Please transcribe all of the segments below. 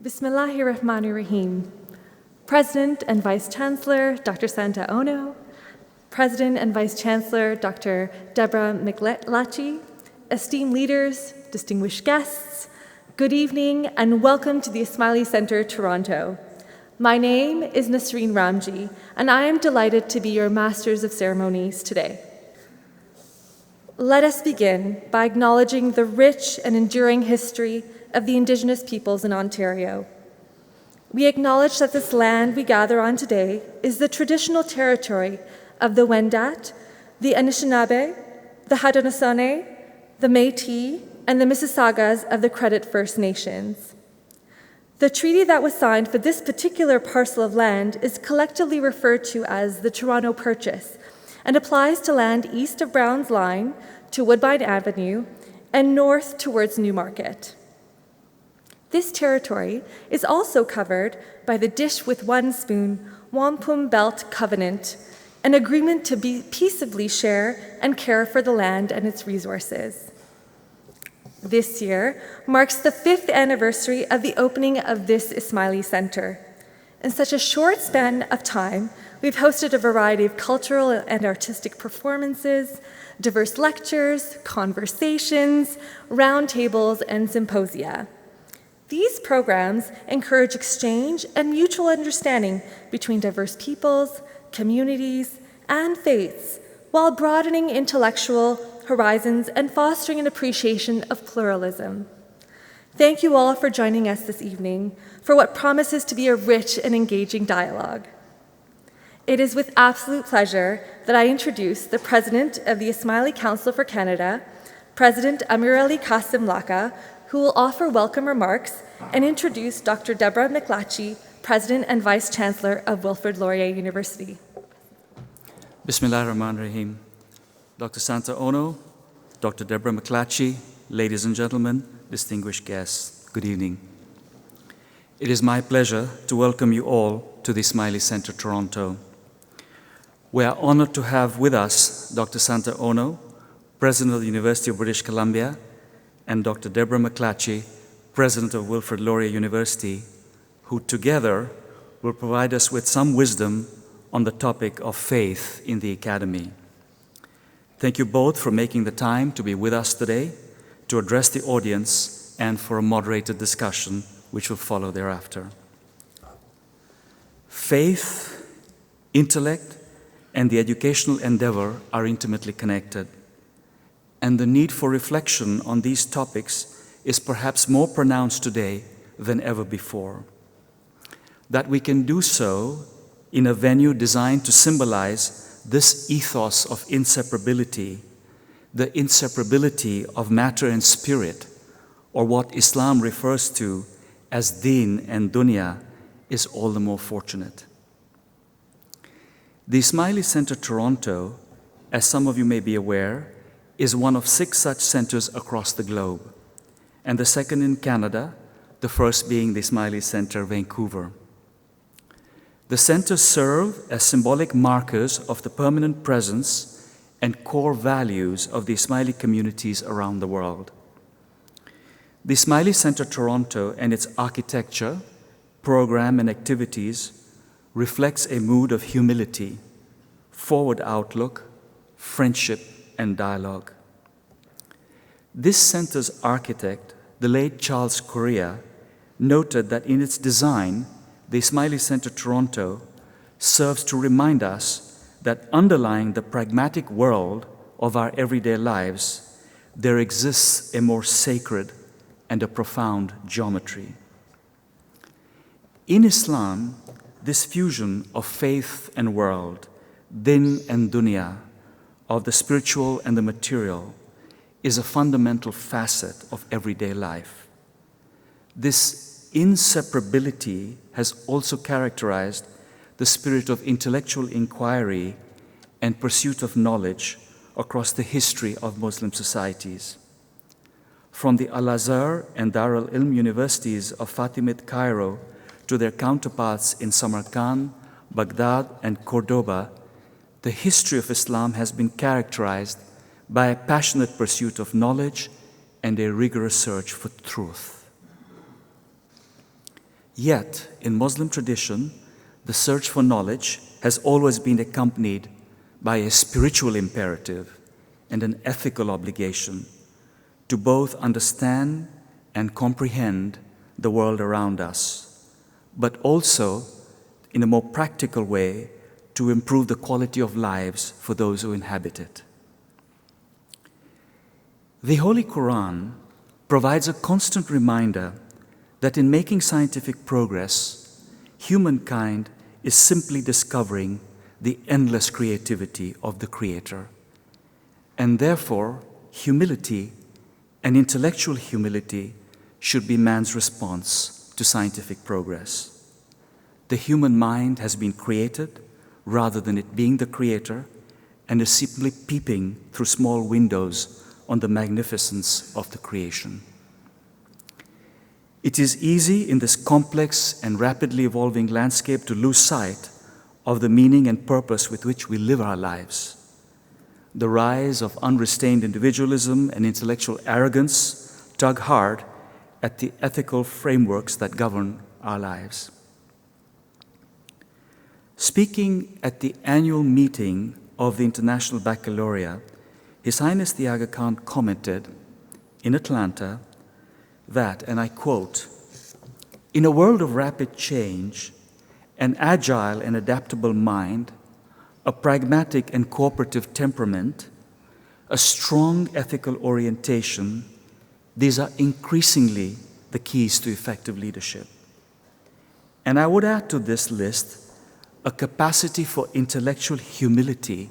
Bismillahirrahmanirrahim. President and Vice Chancellor, Dr. Santa Ono, President and Vice Chancellor, Dr. Deborah McLatchy, esteemed leaders, distinguished guests, good evening and welcome to the Ismaili Center, Toronto. My name is Nasreen Ramji, and I am delighted to be your Masters of Ceremonies today. Let us begin by acknowledging the rich and enduring history of the Indigenous peoples in Ontario. We acknowledge that this land we gather on today is the traditional territory of the Wendat, the Anishinaabe, the Haudenosaunee, the Métis, and the Mississaugas of the Credit First Nations. The treaty that was signed for this particular parcel of land is collectively referred to as the Toronto Purchase and applies to land east of Brown's Line to Woodbine Avenue and north towards Newmarket. This territory is also covered by the Dish with One Spoon Wampum Belt Covenant, an agreement to peaceably share and care for the land and its resources. This year marks the 5th anniversary of the opening of this Ismaili Center. In such a short span of time, we've hosted a variety of cultural and artistic performances, diverse lectures, conversations, roundtables, and symposia. These programs encourage exchange and mutual understanding between diverse peoples, communities, and faiths, while broadening intellectual horizons and fostering an appreciation of pluralism. Thank you all for joining us this evening for what promises to be a rich and engaging dialogue. It is with absolute pleasure that I introduce the President of the Ismaili Council for Canada, President Amir Ali Qasim Laka, who will offer welcome remarks and introduce Dr. Deborah McLatchy, President and Vice Chancellor of Wilfrid Laurier University. Bismillahirrahmanirrahim. Dr. Santa Ono, Dr. Deborah McLatchy, ladies and gentlemen, distinguished guests, good evening. It is my pleasure to welcome you all to the Ismaili Center, Toronto. We are honored to have with us Dr. Santa Ono, President of the University of British Columbia, and Dr. Deborah McLatchy, President of Wilfrid Laurier University, who together will provide us with some wisdom on the topic of faith in the academy. Thank you both for making the time to be with us today, to address the audience, and for a moderated discussion which will follow thereafter. Faith, intellect, and the educational endeavor are intimately connected, and the need for reflection on these topics is perhaps more pronounced today than ever before. That we can do so in a venue designed to symbolize this ethos of inseparability, the inseparability of matter and spirit, or what Islam refers to as deen and dunya, is all the more fortunate. The Ismaili Center Toronto, as some of you may be aware, is one of 6 such centers across the globe, and the second in Canada, the first being the Ismaili Center Vancouver. The centers serve as symbolic markers of the permanent presence and core values of the Ismaili communities around the world. The Ismaili Center Toronto and its architecture, program, and activities reflects a mood of humility, forward outlook, friendship, and dialogue. This center's architect, the late Charles Correa, noted that in its design, the Ismaili Center Toronto serves to remind us that underlying the pragmatic world of our everyday lives, there exists a more sacred and a profound geometry. In Islam, this fusion of faith and world, din and dunya, of the spiritual and the material, is a fundamental facet of everyday life. This inseparability has also characterized the spirit of intellectual inquiry and pursuit of knowledge across the history of Muslim societies. from the Al-Azhar and Dar al-Ilm universities of Fatimid Cairo to their counterparts in Samarkand, Baghdad, and Cordoba, the history of Islam has been characterized by a passionate pursuit of knowledge and a rigorous search for truth. Yet, in Muslim tradition, the search for knowledge has always been accompanied by a spiritual imperative and an ethical obligation to both understand and comprehend the world around us, but also, in a more practical way, to improve the quality of lives for those who inhabit it. The Holy Quran provides a constant reminder that in making scientific progress, humankind is simply discovering the endless creativity of the Creator. And therefore, humility and intellectual humility should be man's response to scientific progress. The human mind has been created rather than it being the creator, and is simply peeping through small windows on the magnificence of the creation. It is easy in this complex and rapidly evolving landscape to lose sight of the meaning and purpose with which we live our lives. The rise of unrestrained individualism and intellectual arrogance tug hard at the ethical frameworks that govern our lives. Speaking at the annual meeting of the International Baccalaureate, His Highness the Aga Khan commented in Atlanta that, and I quote, "In a world of rapid change, an agile and adaptable mind, a pragmatic and cooperative temperament, a strong ethical orientation, these are increasingly the keys to effective leadership." And I would add to this list a capacity for intellectual humility,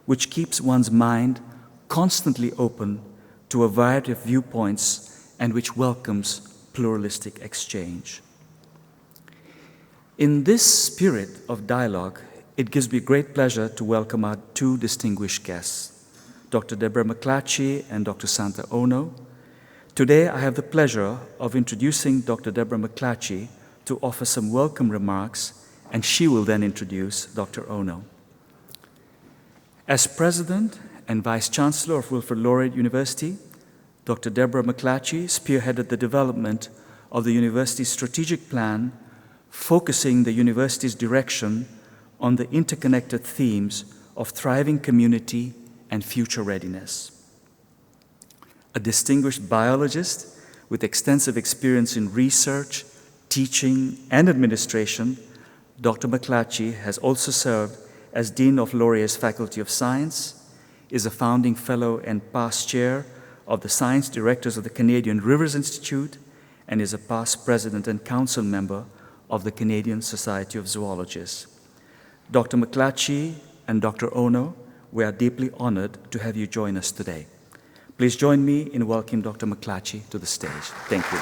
which keeps one's mind constantly open to a variety of viewpoints and which welcomes pluralistic exchange. In this spirit of dialogue, it gives me great pleasure to welcome our two distinguished guests, Dr. Deborah McClatchy and Dr. Santa Ono. Today, I have the pleasure of introducing Dr. Deborah McClatchy to offer some welcome remarks, and she will then introduce Dr. Ono. As President and Vice Chancellor of Wilfrid Laurier University, Dr. Deborah McClatchy spearheaded the development of the university's strategic plan, focusing the university's direction on the interconnected themes of thriving community and future readiness. A distinguished biologist with extensive experience in research, teaching, and administration, Dr. McClatchy has also served as Dean of Laurier's Faculty of Science, is a founding fellow and past chair of the Science Directors of the Canadian Rivers Institute, and is a past president and council member of the Canadian Society of Zoologists. Dr. McClatchy and Dr. Ono, we are deeply honored to have you join us today. Please join me in welcoming Dr. McClatchy to the stage. Thank you.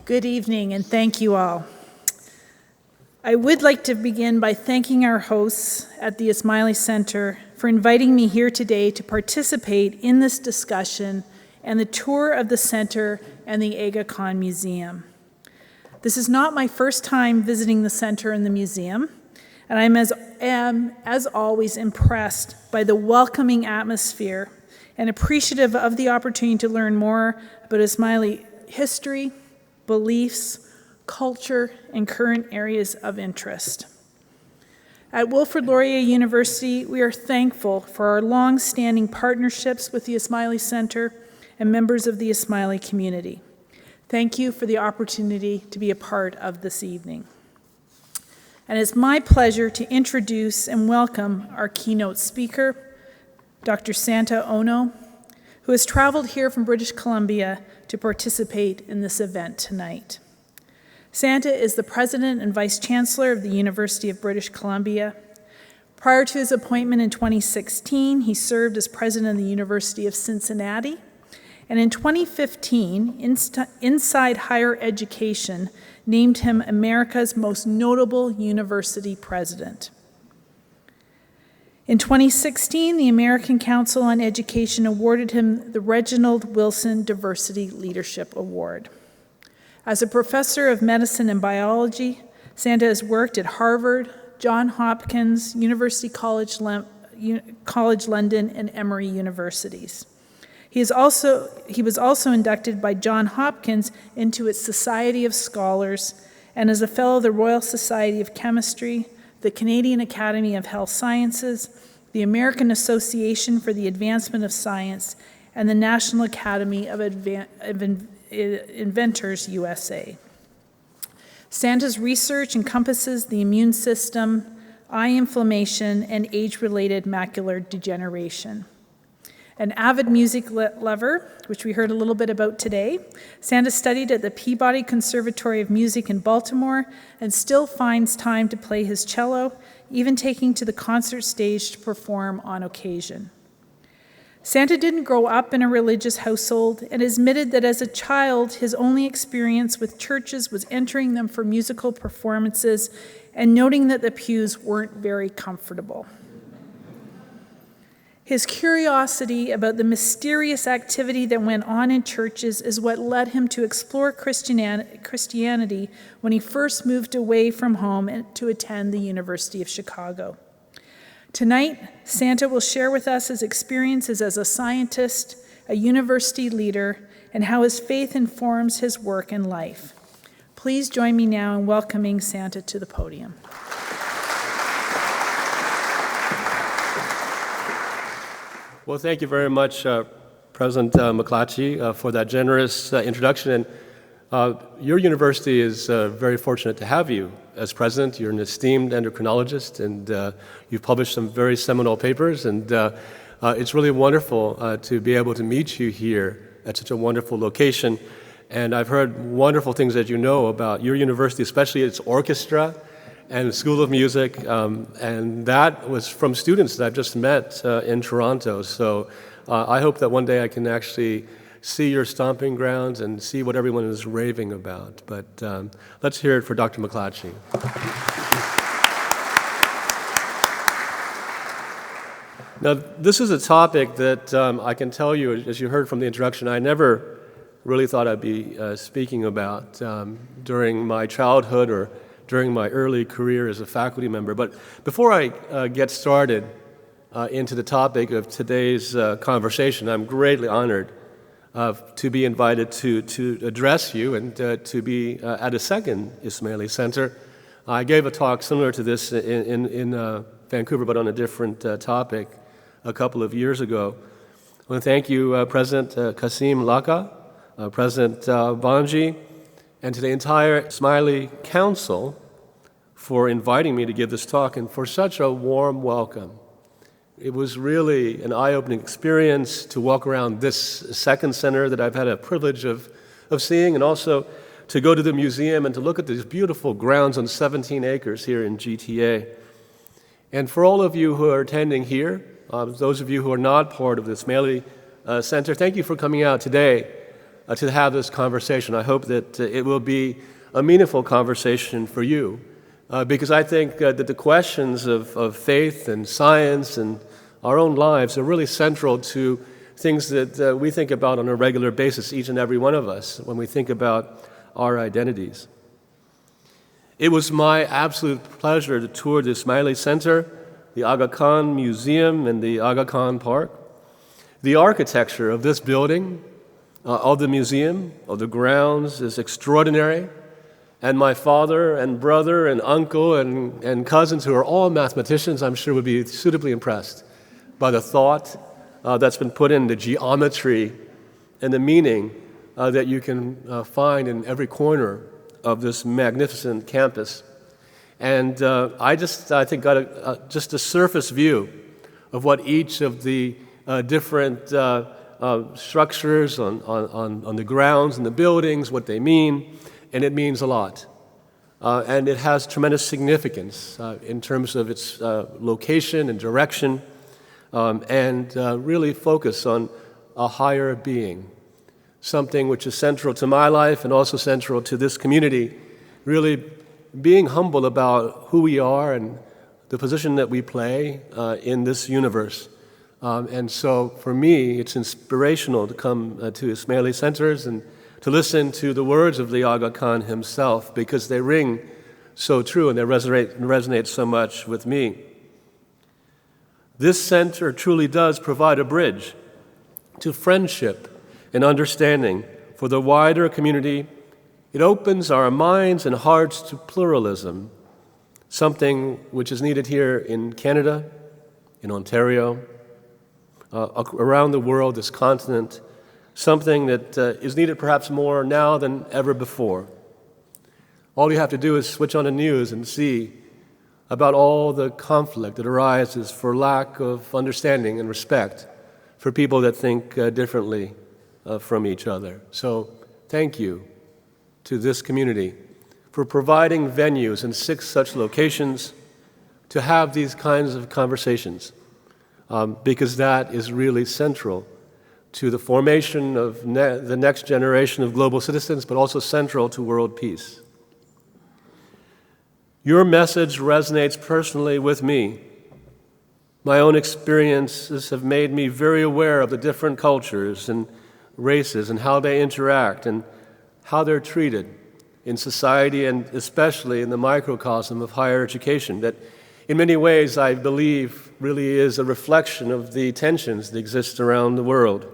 Good evening, and thank you all. I would like to begin by thanking our hosts at the Ismaili Center for inviting me here today to participate in this discussion and the tour of the center and the Aga Khan Museum. This is not my first time visiting the center and the museum, and I am, as always, impressed by the welcoming atmosphere and appreciative of the opportunity to learn more about Ismaili history, beliefs, culture, and current areas of interest. At Wilfrid Laurier University, we are thankful for our long-standing partnerships with the Ismaili Center and members of the Ismaili community. Thank you for the opportunity to be a part of this evening. And it's my pleasure to introduce and welcome our keynote speaker, Dr. Santa Ono, who has traveled here from British Columbia to participate in this event tonight. Santa is the President and Vice Chancellor of the University of British Columbia. Prior to his appointment in 2016, he served as President of the University of Cincinnati. And in 2015, Inside Higher Education named him America's most notable university president. In 2016, the American Council on Education awarded him the Reginald Wilson Diversity Leadership Award. As a professor of medicine and biology, Santa has worked at Harvard, Johns Hopkins, University College London, and Emory Universities. He was also inducted by Johns Hopkins into its Society of Scholars and is a fellow of the Royal Society of Chemistry, the Canadian Academy of Health Sciences, the American Association for the Advancement of Science, and the National Academy of Inventors USA. Santa's research encompasses the immune system, eye inflammation, and age-related macular degeneration. An avid music lover, which we heard a little bit about today, Santa studied at the Peabody Conservatory of Music in Baltimore and still finds time to play his cello, even taking to the concert stage to perform on occasion. Santa didn't grow up in a religious household and admitted that as a child, his only experience with churches was entering them for musical performances and noting that the pews weren't very comfortable. His curiosity about the mysterious activity that went on in churches is what led him to explore Christianity when he first moved away from home to attend the University of Chicago. Tonight, Santa will share with us his experiences as a scientist, a university leader, and how his faith informs his work and life. Please join me now in welcoming Santa to the podium. Well, thank you very much, President McClatchy, for that generous introduction. And your university is very fortunate to have you as president. You're an esteemed endocrinologist, and you've published some very seminal papers. And it's really wonderful to be able to meet you here at such a wonderful location. And I've heard wonderful things that you know about your university, especially its orchestra and the School of Music, and that was from students that I've just met in Toronto. So I hope that one day I can actually see your stomping grounds and see what everyone is raving about. But let's hear it for Dr. McClatchy. Now, this is a topic that I can tell you, as you heard from the introduction, I never really thought I'd be speaking about during my childhood or during my early career as a faculty member. But before I get started into the topic of today's conversation, I'm greatly honored to be invited to address you and to be at a second Ismaili Center. I gave a talk similar to this in Vancouver, but on a different topic a couple of years ago. I want to thank you, President Kasim Laka, President Banji, and to the entire Ismaili Council for inviting me to give this talk and for such a warm welcome. It was really an eye-opening experience to walk around this second center that I've had a privilege of seeing, and also to go to the museum and to look at these beautiful grounds on 17 acres here in GTA. And for all of you who are attending here, those of you who are not part of the Ismaili Center, thank you for coming out today to have this conversation. I hope that it will be a meaningful conversation for you, because I think that the questions of faith and science and our own lives are really central to things that we think about on a regular basis, each and every one of us, when we think about our identities. It was my absolute pleasure to tour the Ismaili Center, the Aga Khan Museum, and the Aga Khan Park. The architecture of this building, of the museum, of the grounds, is extraordinary. And my father and brother and uncle and cousins, who are all mathematicians, I'm sure would be suitably impressed by the thought that's been put in the geometry and the meaning that you can find in every corner of this magnificent campus. And I think got just a surface view of what each of the different structures on the grounds and the buildings, what they mean, and it means a lot. And it has tremendous significance in terms of its location and direction, and really focus on a higher being, something which is central to my life and also central to this community, really being humble about who we are and the position that we play in this universe. And so for me, it's inspirational to come to Ismaili centers and to listen to the words of the Aga Khan himself, because they ring so true and they resonate so much with me. This center truly does provide a bridge to friendship and understanding for the wider community. It opens our minds and hearts to pluralism, something which is needed here in Canada, in Ontario, around the world, this continent, something that is needed perhaps more now than ever before. All you have to do is switch on the news and see about all the conflict that arises for lack of understanding and respect for people that think differently from each other. So thank you to this community for providing venues in 6 such locations to have these kinds of conversations, because that is really central to the formation of the next generation of global citizens, but also central to world peace. Your message resonates personally with me. My own experiences have made me very aware of the different cultures and races and how they interact and how they're treated in society, and especially in the microcosm of higher education, that in many ways I believe really is a reflection of the tensions that exist around the world.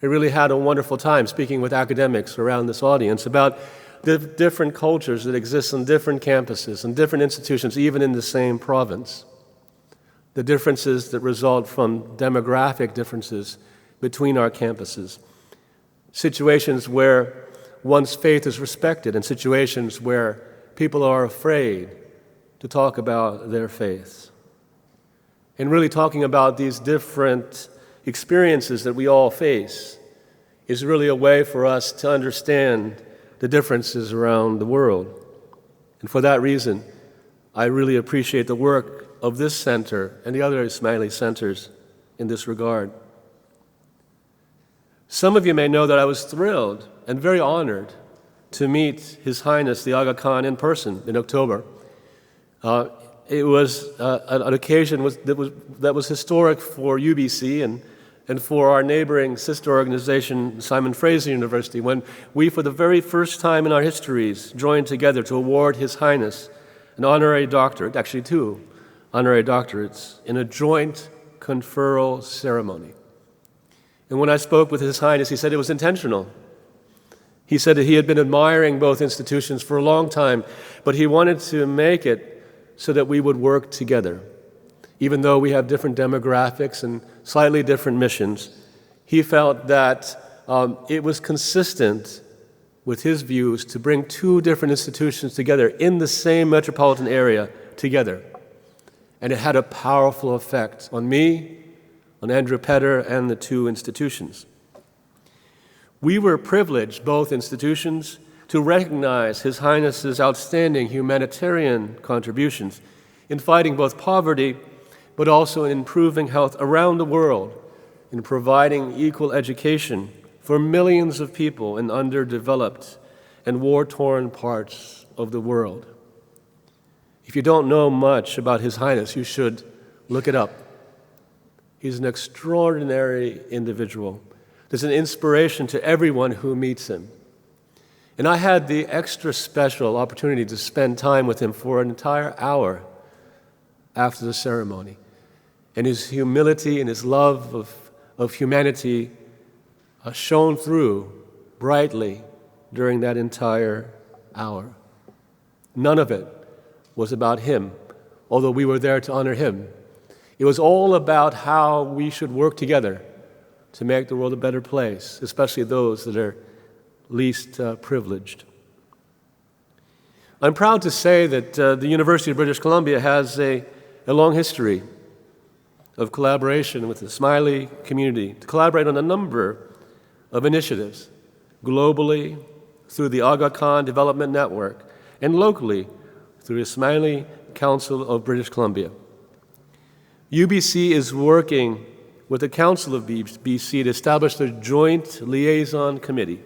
I really had a wonderful time speaking with academics around this audience about the different cultures that exist on different campuses and different institutions, even in the same province. The differences that result from demographic differences between our campuses. Situations where one's faith is respected and situations where people are afraid to talk about their faith. And really talking about these different experiences that we all face is really a way for us to understand the differences around the world. And for that reason, I really appreciate the work of this center and the other Ismaili centers in this regard. Some of you may know that I was thrilled and very honored to meet His Highness the Aga Khan in person in October. It was an occasion that was historic for UBC and for our neighboring sister organization, Simon Fraser University, when we, for the very first time in our histories, joined together to award His Highness an honorary doctorate, actually 2 honorary doctorates, in a joint conferral ceremony. And when I spoke with His Highness, he said it was intentional. He said that he had been admiring both institutions for a long time, but he wanted to make it so that we would work together. Even though we have different demographics and slightly different missions, he felt that it was consistent with his views to bring 2 different institutions together in the same metropolitan area together. And it had a powerful effect on me, on Andrew Petter, and the 2 institutions. We were privileged, both institutions, to recognize His Highness's outstanding humanitarian contributions in fighting both poverty, but also in improving health around the world, in providing equal education for millions of people in underdeveloped and war-torn parts of the world. If you don't know much about His Highness, you should look it up. He's an extraordinary individual. There's an inspiration to everyone who meets him. And I had the extra special opportunity to spend time with him for an entire hour after the ceremony. And his humility and his love of humanity shone through brightly during that entire hour. None of it was about him, although we were there to honor him. It was all about how we should work together to make the world a better place, especially those that are least privileged. I'm proud to say that the University of British Columbia has a long history of collaboration with the Ismaili community to collaborate on a number of initiatives, globally through the Aga Khan Development Network and locally through the Ismaili Council of British Columbia. UBC is working with the Council of BC to establish a joint liaison committee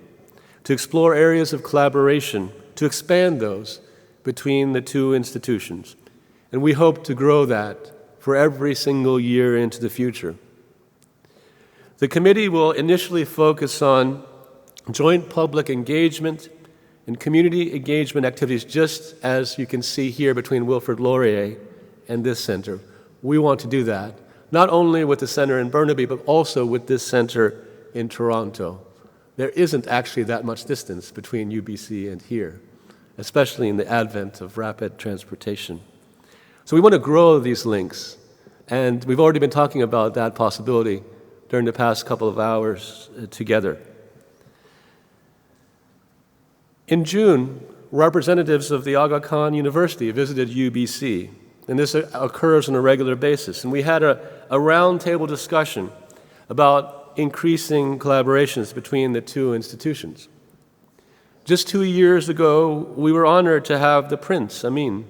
to explore areas of collaboration, to expand those between the 2 institutions. And we hope to grow that for every single year into the future. The committee will initially focus on joint public engagement and community engagement activities, just as you can see here between Wilfrid Laurier and this center. We want to do that, not only with the center in Burnaby, but also with this center in Toronto. There isn't actually that much distance between UBC and here, especially in the advent of rapid transportation. So we want to grow these links, and we've already been talking about that possibility during the past couple of hours together. In June, representatives of the Aga Khan University visited UBC, and this occurs on a regular basis. And we had a roundtable discussion about increasing collaborations between the two institutions. Just 2 years ago, we were honored to have the Prince Amin,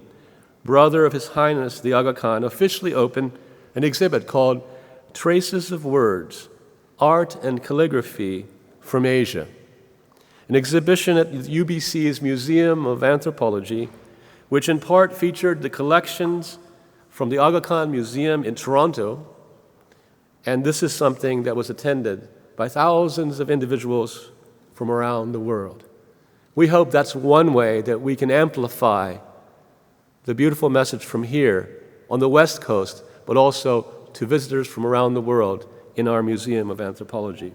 brother of His Highness the Aga Khan, officially open an exhibit called Traces of Words, Art and Calligraphy from Asia, an exhibition at UBC's Museum of Anthropology, which in part featured the collections from the Aga Khan Museum in Toronto, and this is something that was attended by thousands of individuals from around the world. We hope that's one way that we can amplify the beautiful message from here on the West Coast, but also to visitors from around the world in our Museum of Anthropology.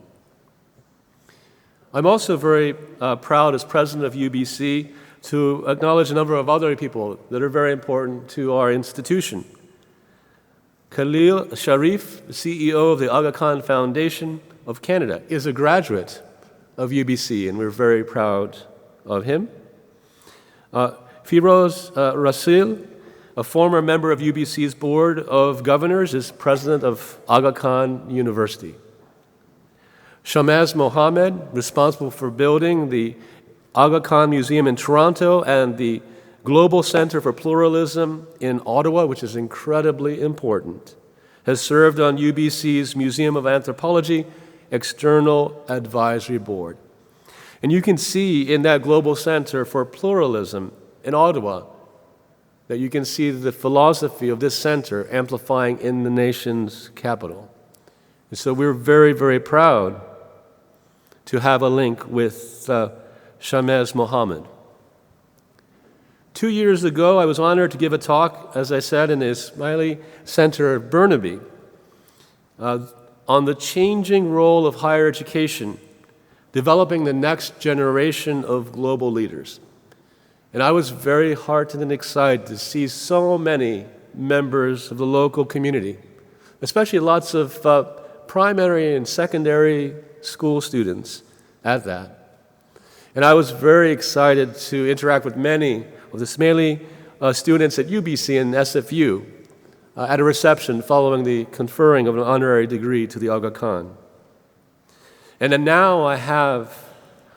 I'm also very proud as president of UBC to acknowledge a number of other people that are very important to our institution. Khalil Sharif, the CEO of the Aga Khan Foundation of Canada, is a graduate of UBC, and we're very proud of him. Firoz Rasil, a former member of UBC's Board of Governors, is president of Aga Khan University. Shamaz Mohammed, responsible for building the Aga Khan Museum in Toronto and the Global Center for Pluralism in Ottawa, which is incredibly important, has served on UBC's Museum of Anthropology External Advisory Board. And you can see in that Global Center for Pluralism in Ottawa that you can see the philosophy of this center amplifying in the nation's capital. And so we're very, very proud to have a link with Shamaz Mohammed. 2 years ago, I was honored to give a talk, as I said, in the Ismaili Center of Burnaby on the changing role of higher education, developing the next generation of global leaders. And I was very heartened and excited to see so many members of the local community, especially lots of primary and secondary school students at that. And I was very excited to interact with many of the Ismaili students at UBC and SFU at a reception following the conferring of an honorary degree to the Aga Khan. And then now I have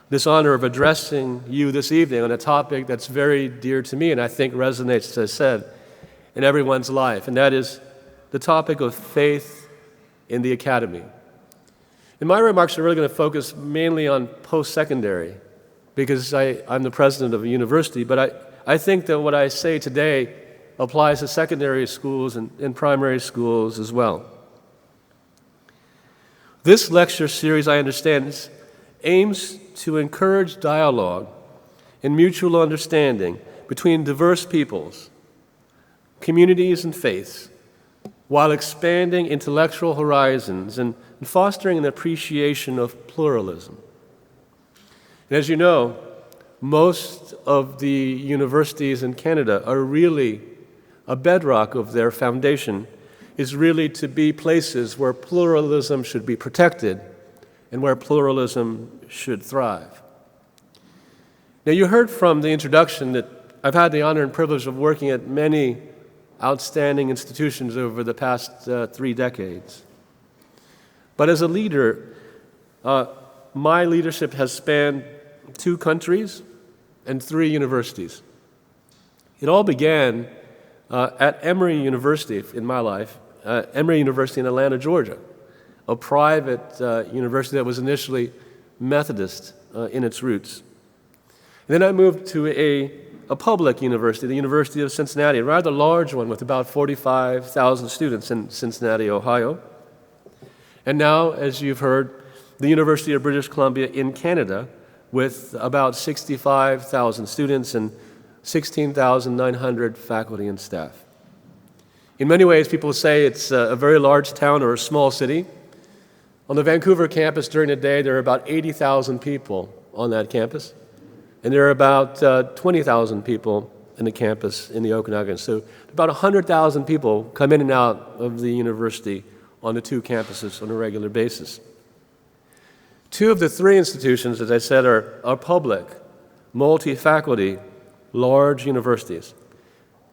this honor of addressing you this evening on a topic that's very dear to me and I think resonates, as I said, in everyone's life, and that is the topic of faith in the academy. And my remarks are really going to focus mainly on post-secondary because I'm the president of a university, but I think that what I say today applies to secondary schools and primary schools as well. This lecture series, I understand, aims to encourage dialogue and mutual understanding between diverse peoples, communities, and faiths, while expanding intellectual horizons and fostering an appreciation of pluralism. And as you know, most of the universities in Canada are really a bedrock of their foundation is really to be places where pluralism should be protected and where pluralism should thrive. Now, you heard from the introduction that I've had the honor and privilege of working at many outstanding institutions over the past 3 decades. But as a leader, my leadership has spanned 2 countries and 3 universities. It all began at Emory University in my life, Emory University in Atlanta, Georgia, a private university that was initially Methodist in its roots. And then I moved to a a public university, the University of Cincinnati, a rather large one with about 45,000 students in Cincinnati, Ohio. And now, as you've heard, the University of British Columbia in Canada with about 65,000 students and 16,900 faculty and staff. In many ways, people say it's a very large town or a small city. On the Vancouver campus during the day, there are about 80,000 people on that campus, and there are about 20,000 people in the campus in the Okanagan. So about 100,000 people come in and out of the university on the two campuses on a regular basis. Two of the three institutions, as I said, are public, multi-faculty, large universities.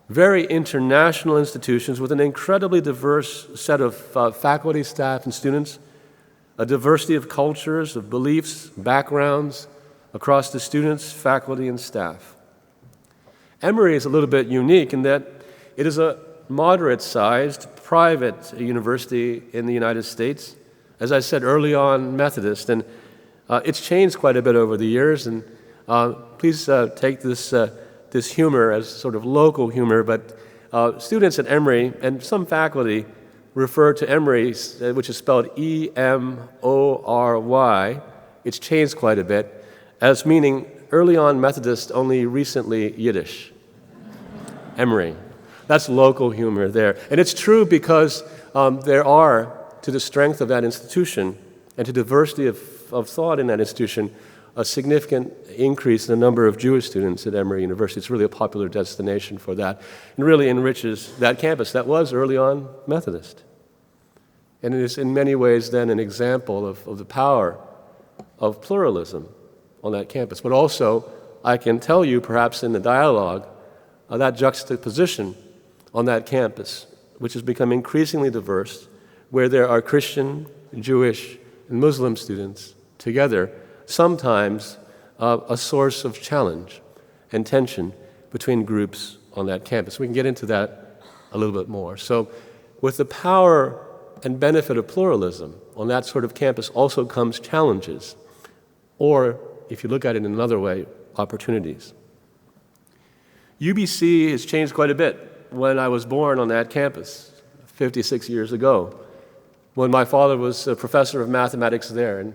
Very international institutions with an incredibly diverse set of faculty, staff, and students, a diversity of cultures, of beliefs, backgrounds across the students, faculty, and staff. Emory is a little bit unique in that it is a moderate-sized private university in the United States. As I said early on, Methodist, and it's changed quite a bit over the years, and please take this humor as sort of local humor, but students at Emory and some faculty refer to Emory, which is spelled E-M-O-R-Y, it's changed quite a bit, as meaning early on Methodist, only recently Yiddish. Emory. That's local humor there. And it's true because there are, to the strength of that institution and to diversity of thought in that institution, a significant increase in the number of Jewish students at Emory University. It's really a popular destination for that and really enriches that campus that was early on Methodist. And it is in many ways then an example of the power of pluralism on that campus. But also, I can tell you, perhaps in the dialogue, that juxtaposition on that campus, which has become increasingly diverse, where there are Christian, Jewish, and Muslim students together, sometimes a source of challenge and tension between groups on that campus. We can get into that a little bit more. So with the power and benefit of pluralism on that sort of campus also comes challenges, or, if you look at it in another way, opportunities. UBC has changed quite a bit. When I was born on that campus 56 years ago, when my father was a professor of mathematics there, and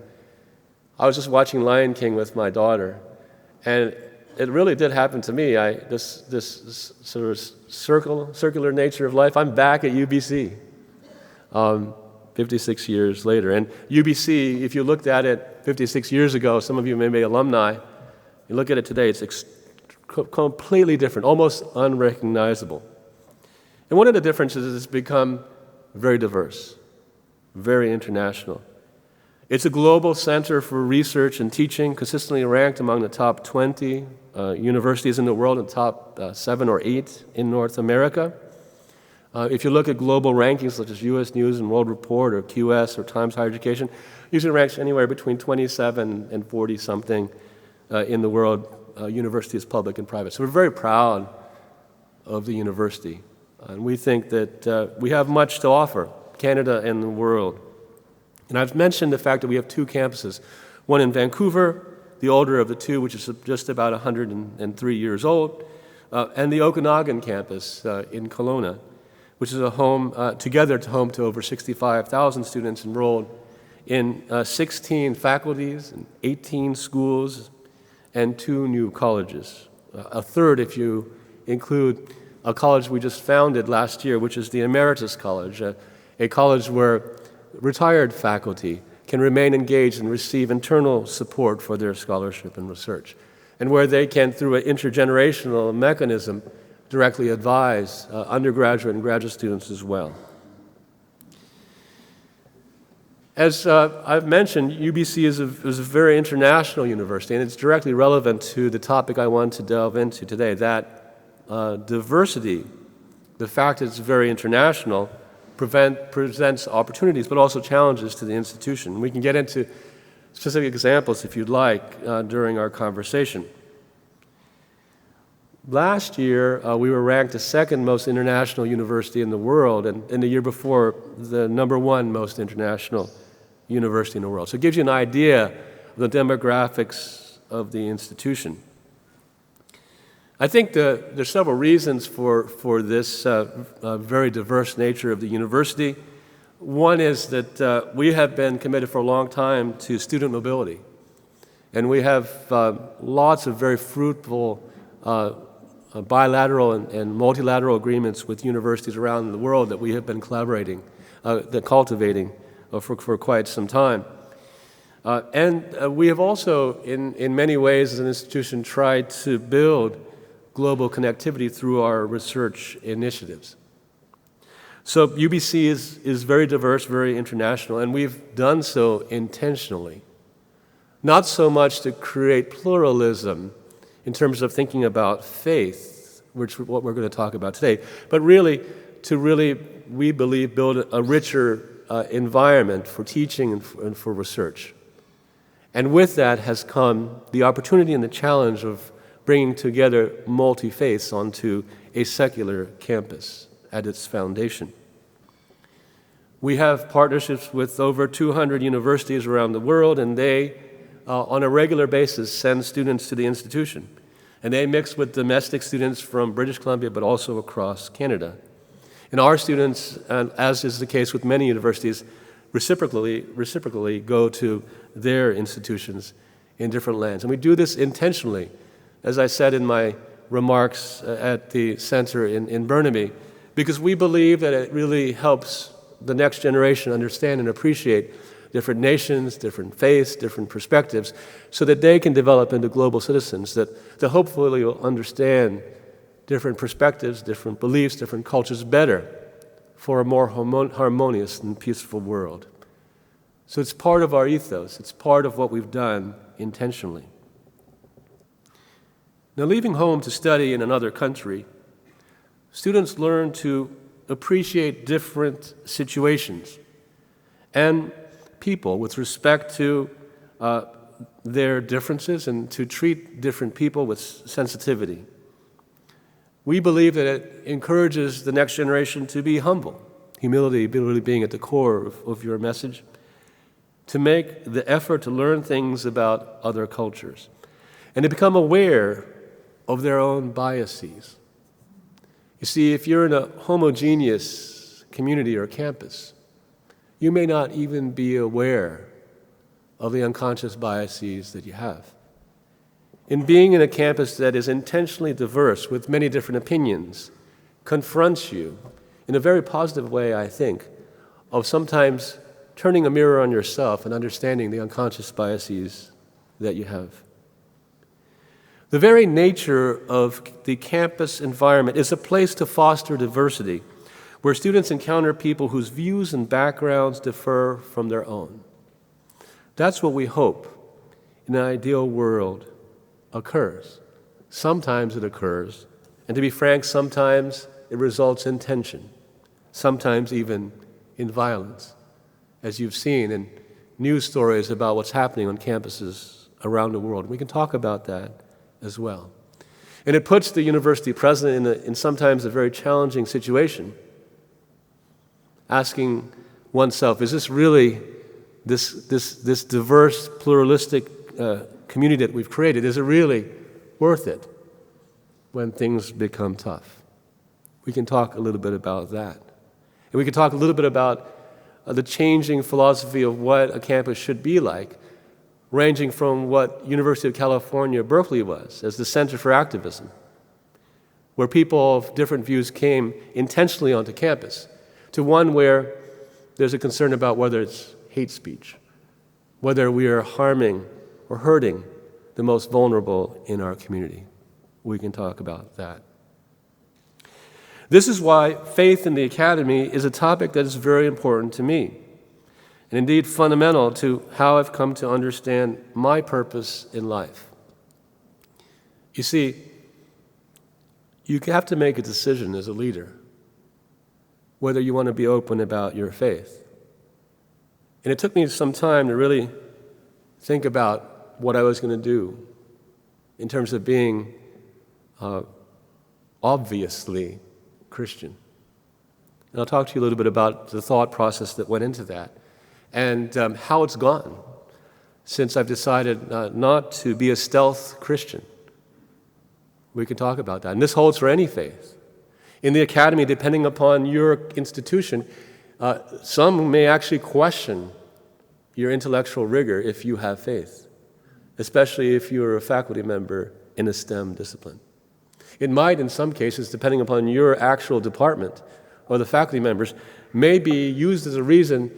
I was just watching Lion King with my daughter, and it really did happen to me. This sort of circular nature of life, I'm back at UBC 56 years later. And UBC, if you looked at it 56 years ago, some of you may be alumni, you look at it today, it's completely different, almost unrecognizable. And one of the differences is it's become very diverse, very international. It's a global center for research and teaching, consistently ranked among the top 20 universities in the world and top 7 or 8 in North America. If you look at global rankings such as U.S. News and World Report or QS or Times Higher Education, usually ranks anywhere between 27 and 40-something in the world, universities, public and private. So we're very proud of the university. And we think that we have much to offer Canada and the world. And I've mentioned the fact that we have two campuses, one in Vancouver, the older of the two, which is just about 103 years old, and the Okanagan campus in Kelowna, which is a home, together to home to over 65,000 students enrolled in 16 faculties, and 18 schools, and 2 new colleges. A third if you include a college we just founded last year, which is the Emeritus College, a college where retired faculty can remain engaged and receive internal support for their scholarship and research, and where they can, through an intergenerational mechanism, directly advise undergraduate and graduate students as well. As I've mentioned, UBC is a very international university, and it's directly relevant to the topic I want to delve into today, that diversity, the fact that it's very international, presents opportunities but also challenges to the institution. We can get into specific examples if you'd like during our conversation. Last year, we were ranked the second most international university in the world, and in the year before, the #1 most international university in the world. So it gives you an idea of the demographics of the institution. I think there's several reasons for this very diverse nature of the university. One is that we have been committed for a long time to student mobility, and we have lots of very fruitful bilateral and multilateral agreements with universities around the world that we have been cultivating for quite some time. And we have also, in many ways as an institution, tried to build global connectivity through our research initiatives. So UBC is very diverse, very international, and we've done so intentionally. Not so much to create pluralism in terms of thinking about faith, which is what we're going to talk about today, but really to we believe, build a richer environment for teaching and for research. And with that has come the opportunity and the challenge of bringing together multi-faiths onto a secular campus at its foundation. We have partnerships with over 200 universities around the world, and they, on a regular basis, send students to the institution. And they mix with domestic students from British Columbia, but also across Canada. And our students, as is the case with many universities, reciprocally go to their institutions in different lands. And we do this intentionally, as I said in my remarks at the center in Burnaby, because we believe that it really helps the next generation understand and appreciate different nations, different faiths, different perspectives, so that they can develop into global citizens that hopefully will understand different perspectives, different beliefs, different cultures better for a more harmonious and peaceful world. So it's part of our ethos. It's part of what we've done intentionally. Now, leaving home to study in another country, students learn to appreciate different situations and people with respect to their differences and to treat different people with sensitivity. We believe that it encourages the next generation to be humble, humility really being at the core of your message, to make the effort to learn things about other cultures, and to become aware of their own biases. You see, if you're in a homogeneous community or campus, you may not even be aware of the unconscious biases that you have. In being in a campus that is intentionally diverse with many different opinions, confronts you in a very positive way, I think, of sometimes turning a mirror on yourself and understanding the unconscious biases that you have. The very nature of the campus environment is a place to foster diversity, where students encounter people whose views and backgrounds differ from their own. That's what we hope in an ideal world occurs. Sometimes it occurs, and to be frank, sometimes it results in tension, sometimes even in violence, as you've seen in news stories about what's happening on campuses around the world. We can talk about that as well. And it puts the university president in sometimes a very challenging situation, asking oneself, is this really this diverse, pluralistic community that we've created, is it really worth it when things become tough? We can talk a little bit about that. And we can talk a little bit about the changing philosophy of what a campus should be like, ranging from what University of California, Berkeley was, as the Center for Activism, where people of different views came intentionally onto campus, to one where there's a concern about whether it's hate speech, whether we are harming or hurting the most vulnerable in our community. We can talk about that. This is why faith in the academy is a topic that is very important to me, and indeed fundamental to how I've come to understand my purpose in life. You see, you have to make a decision as a leader whether you want to be open about your faith. And it took me some time to really think about what I was going to do in terms of being obviously Christian. And I'll talk to you a little bit about the thought process that went into that and how it's gone since I've decided not to be a stealth Christian, We can talk about that. And this holds for any faith. In the academy, depending upon your institution, some may actually question your intellectual rigor if you have faith, especially if you're a faculty member in a STEM discipline. It might, in some cases, depending upon your actual department or the faculty members, may be used as a reason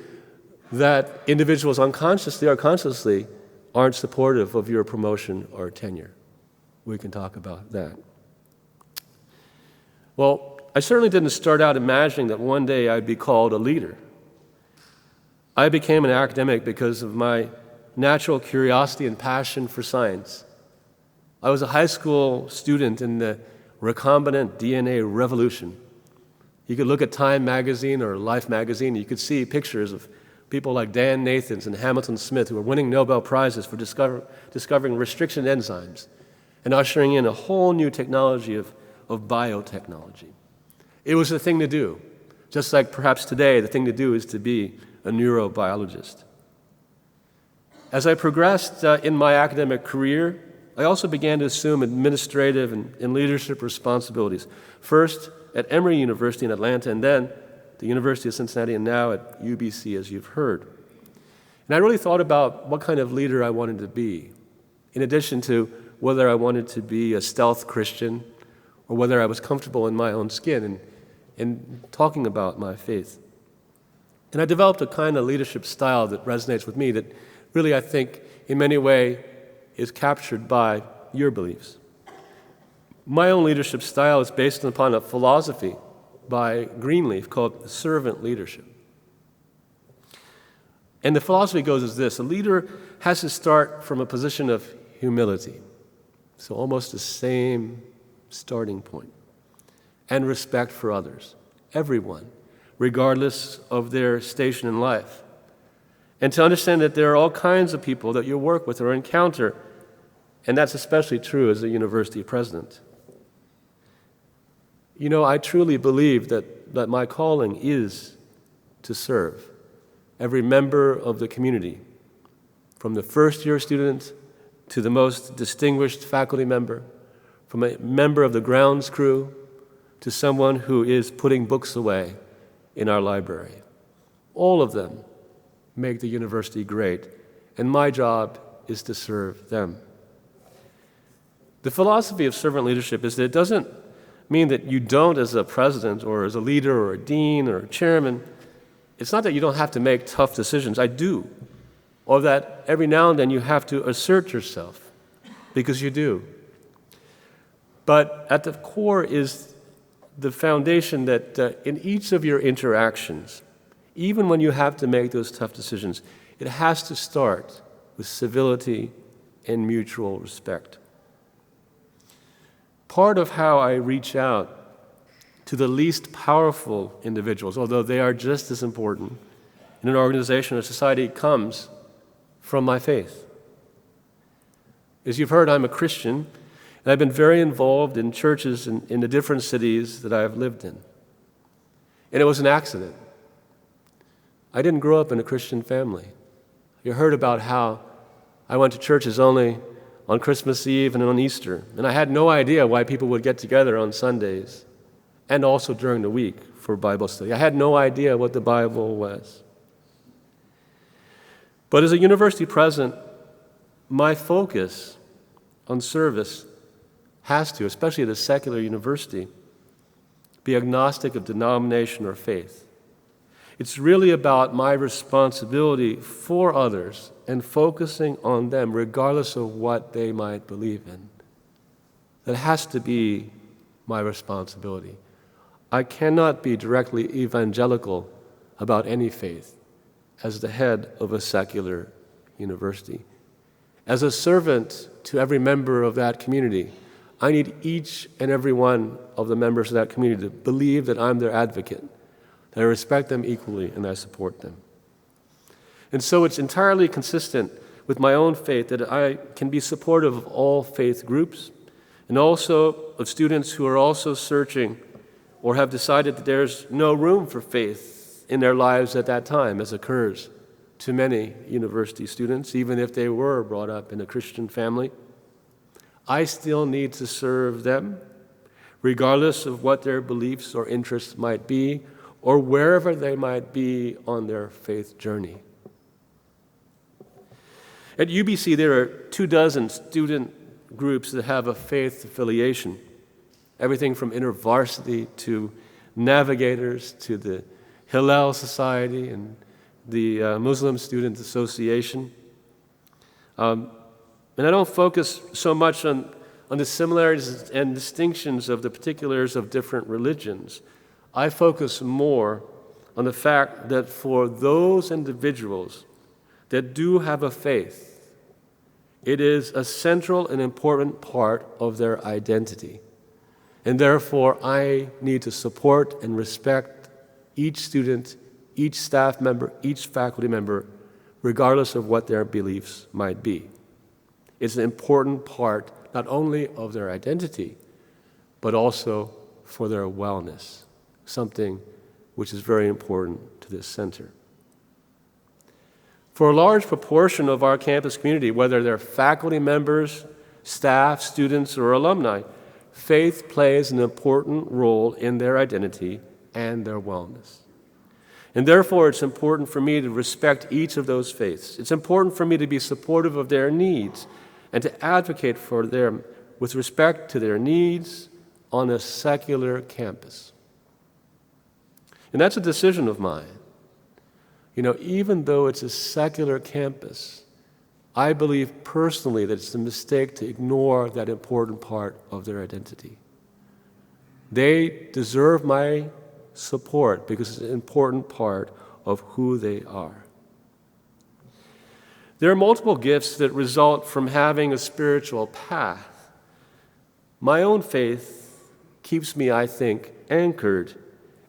that individuals unconsciously or consciously aren't supportive of your promotion or tenure. We can talk about that. Well, I certainly didn't start out imagining that one day I'd be called a leader. I became an academic because of my natural curiosity and passion for science. I was a high school student in the recombinant DNA revolution. You could look at Time magazine or Life magazine, and you could see pictures of people like Dan Nathans and Hamilton Smith who were winning Nobel Prizes for discovering restriction enzymes and ushering in a whole new technology of biotechnology. It was the thing to do. Just like perhaps today, the thing to do is to be a neurobiologist. As I progressed in my academic career, I also began to assume administrative and leadership responsibilities. First at Emory University in Atlanta, and then the University of Cincinnati, and now at UBC, as you've heard. And I really thought about what kind of leader I wanted to be, in addition to whether I wanted to be a stealth Christian or whether I was comfortable in my own skin and talking about my faith. And I developed a kind of leadership style that resonates with me that really, I think, in many ways is captured by your beliefs. My own leadership style is based upon a philosophy by Greenleaf called servant leadership. And the philosophy goes as this: a leader has to start from a position of humility, so almost the same starting point, and respect for others, everyone, regardless of their station in life. And to understand that there are all kinds of people that you work with or encounter, and that's especially true as a university president. You know, I truly believe that my calling is to serve every member of the community, from the first-year student to the most distinguished faculty member, from a member of the grounds crew to someone who is putting books away in our library. All of them make the university great, and my job is to serve them. The philosophy of servant leadership is that it doesn't mean that you don't, as a president or as a leader or a dean or a chairman, it's not that you don't have to make tough decisions. I do. Or that every now and then you have to assert yourself, because you do. But at the core is the foundation that in each of your interactions, even when you have to make those tough decisions, it has to start with civility and mutual respect. Part of how I reach out to the least powerful individuals, although they are just as important in an organization or society, comes from my faith. As you've heard, I'm a Christian, and I've been very involved in churches in the different cities that I've lived in. And it was an accident. I didn't grow up in a Christian family. You heard about how I went to churches only on Christmas Eve and on Easter, and I had no idea why people would get together on Sundays and also during the week for Bible study. I had no idea what the Bible was. But as a university president, my focus on service has to, especially at a secular university, be agnostic of denomination or faith. It's really about my responsibility for others and focusing on them regardless of what they might believe in. That has to be my responsibility. I cannot be directly evangelical about any faith as the head of a secular university. As a servant to every member of that community, I need each and every one of the members of that community to believe that I'm their advocate, that I respect them equally and I support them. And so it's entirely consistent with my own faith that I can be supportive of all faith groups and also of students who are also searching or have decided that there's no room for faith in their lives at that time, as occurs to many university students, even if they were brought up in a Christian family. I still need to serve them, regardless of what their beliefs or interests might be, or wherever they might be on their faith journey. At UBC, there are 24 student groups that have a faith affiliation, everything from InterVarsity to Navigators to the Hillel Society and the Muslim Student Association. And I don't focus so much on the similarities and distinctions of the particulars of different religions. I focus more on the fact that for those individuals that do have a faith, it is a central and important part of their identity. And therefore, I need to support and respect each student, each staff member, each faculty member, regardless of what their beliefs might be. It's an important part not only of their identity, but also for their wellness, something which is very important to this center. For a large proportion of our campus community, whether they're faculty members, staff, students, or alumni, faith plays an important role in their identity and their wellness. And therefore, it's important for me to respect each of those faiths. It's important for me to be supportive of their needs and to advocate for them with respect to their needs on a secular campus. And that's a decision of mine. You know, even though it's a secular campus, I believe personally that it's a mistake to ignore that important part of their identity. They deserve my support because it's an important part of who they are. There are multiple gifts that result from having a spiritual path. My own faith keeps me, I think, anchored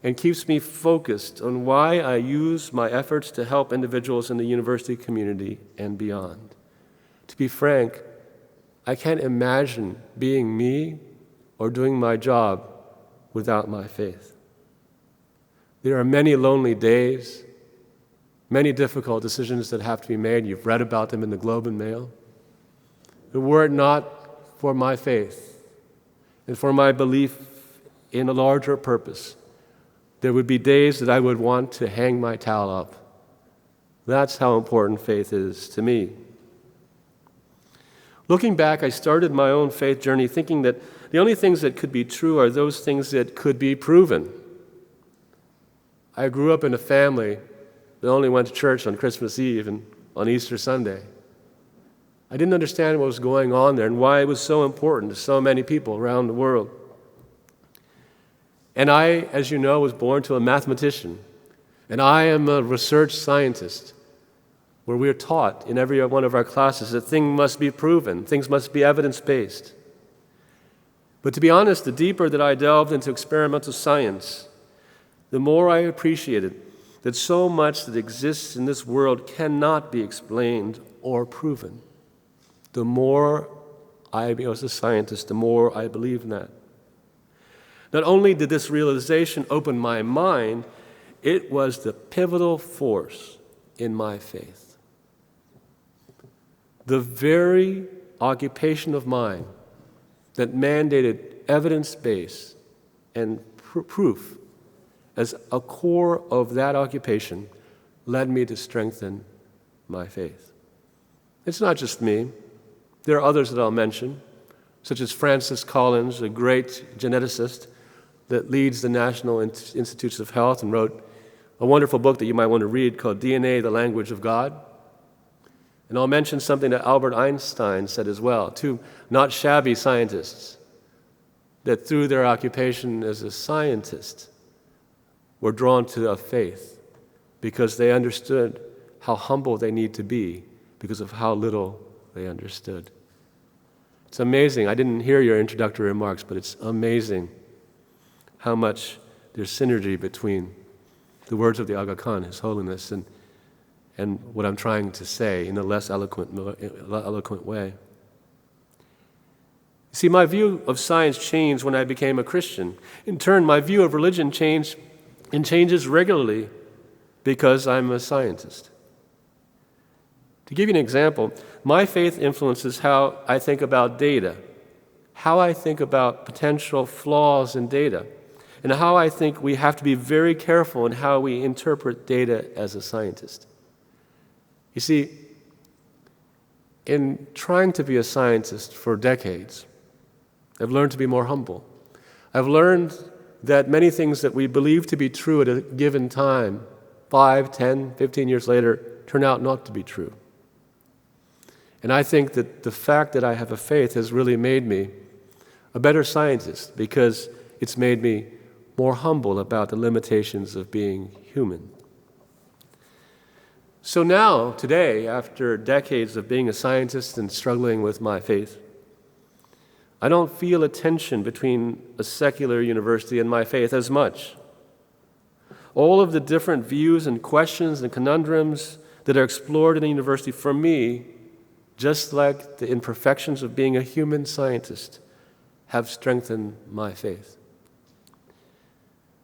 and keeps me focused on why I use my efforts to help individuals in the university community and beyond. To be frank, I can't imagine being me or doing my job without my faith. There are many lonely days, many difficult decisions that have to be made. You've read about them in the Globe and Mail. But were it not for my faith and for my belief in a larger purpose, there would be days that I would want to hang my towel up. That's how important faith is to me. Looking back, I started my own faith journey thinking that the only things that could be true are those things that could be proven. I grew up in a family that only went to church on Christmas Eve and on Easter Sunday. I didn't understand what was going on there and why it was so important to so many people around the world. And I, as you know, was born to a mathematician, and I am a research scientist, where we are taught in every one of our classes that things must be proven, things must be evidence-based. But to be honest, the deeper that I delved into experimental science, the more I appreciated that so much that exists in this world cannot be explained or proven. The more I, as a scientist, the more I believe in that. Not only did this realization open my mind, it was the pivotal force in my faith. The very occupation of mine that mandated evidence-based and proof as a core of that occupation led me to strengthen my faith. It's not just me. There are others that I'll mention, such as Francis Collins, a great geneticist that leads the National Institutes of Health and wrote a wonderful book that you might want to read called DNA, the Language of God. And I'll mention something that Albert Einstein said as well, two not shabby scientists that through their occupation as a scientist were drawn to a faith because they understood how humble they need to be because of how little they understood. It's amazing. I didn't hear your introductory remarks, but it's amazing how much there's synergy between the words of the Aga Khan, His Holiness, and what I'm trying to say in a less eloquent way. You see, my view of science changed when I became a Christian. In turn, my view of religion changed and changes regularly because I'm a scientist. To give you an example, my faith influences how I think about data how I think about potential flaws in data, and how I think we have to be very careful in how we interpret data as a scientist. You see, in trying to be a scientist for decades, I've learned to be more humble. I've learned that many things that we believe to be true at a given time, 5, 10, 15 years later, turn out not to be true. And I think that the fact that I have a faith has really made me a better scientist because it's made me more humble about the limitations of being human. So now, today, after decades of being a scientist and struggling with my faith, I don't feel a tension between a secular university and my faith as much. All of the different views and questions and conundrums that are explored in a university, for me, just like the imperfections of being a human scientist, have strengthened my faith.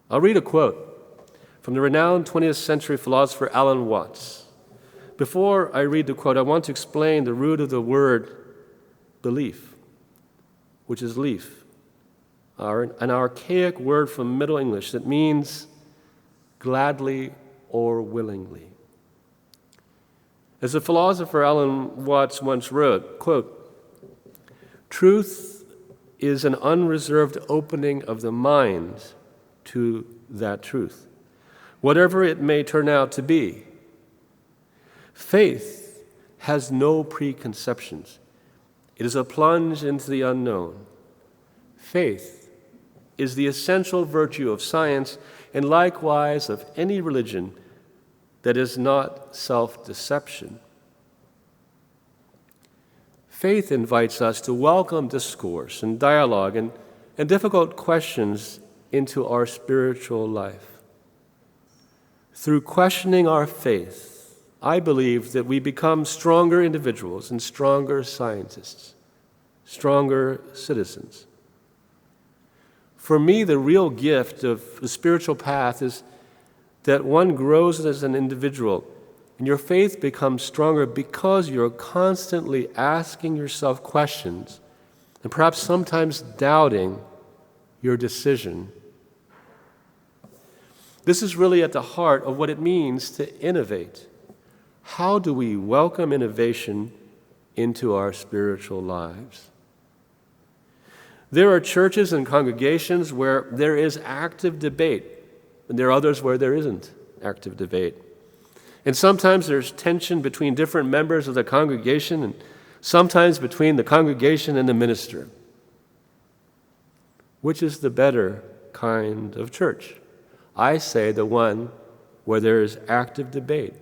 I'll read a quote from the renowned 20th century philosopher Alan Watts. Before I read the quote, I want to explain the root of the word belief, which is leaf, an archaic word from Middle English that means gladly or willingly. As the philosopher Alan Watts once wrote, quote, "Truth is an unreserved opening of the mind to that truth, whatever it may turn out to be. Faith has no preconceptions. It is a plunge into the unknown. Faith is the essential virtue of science and likewise of any religion that is not self-deception. Faith invites us to welcome discourse and dialogue and difficult questions into our spiritual life. Through questioning our faith, I believe that we become stronger individuals and stronger scientists, stronger citizens. For me, the real gift of the spiritual path is that one grows as an individual, and your faith becomes stronger because you're constantly asking yourself questions and perhaps sometimes doubting your decision. This is really at the heart of what it means to innovate. How do we welcome innovation into our spiritual lives? There are churches and congregations where there is active debate, and there are others where there isn't active debate. And sometimes there's tension between different members of the congregation, and sometimes between the congregation and the minister. Which is the better kind of church? I say the one where there is active debate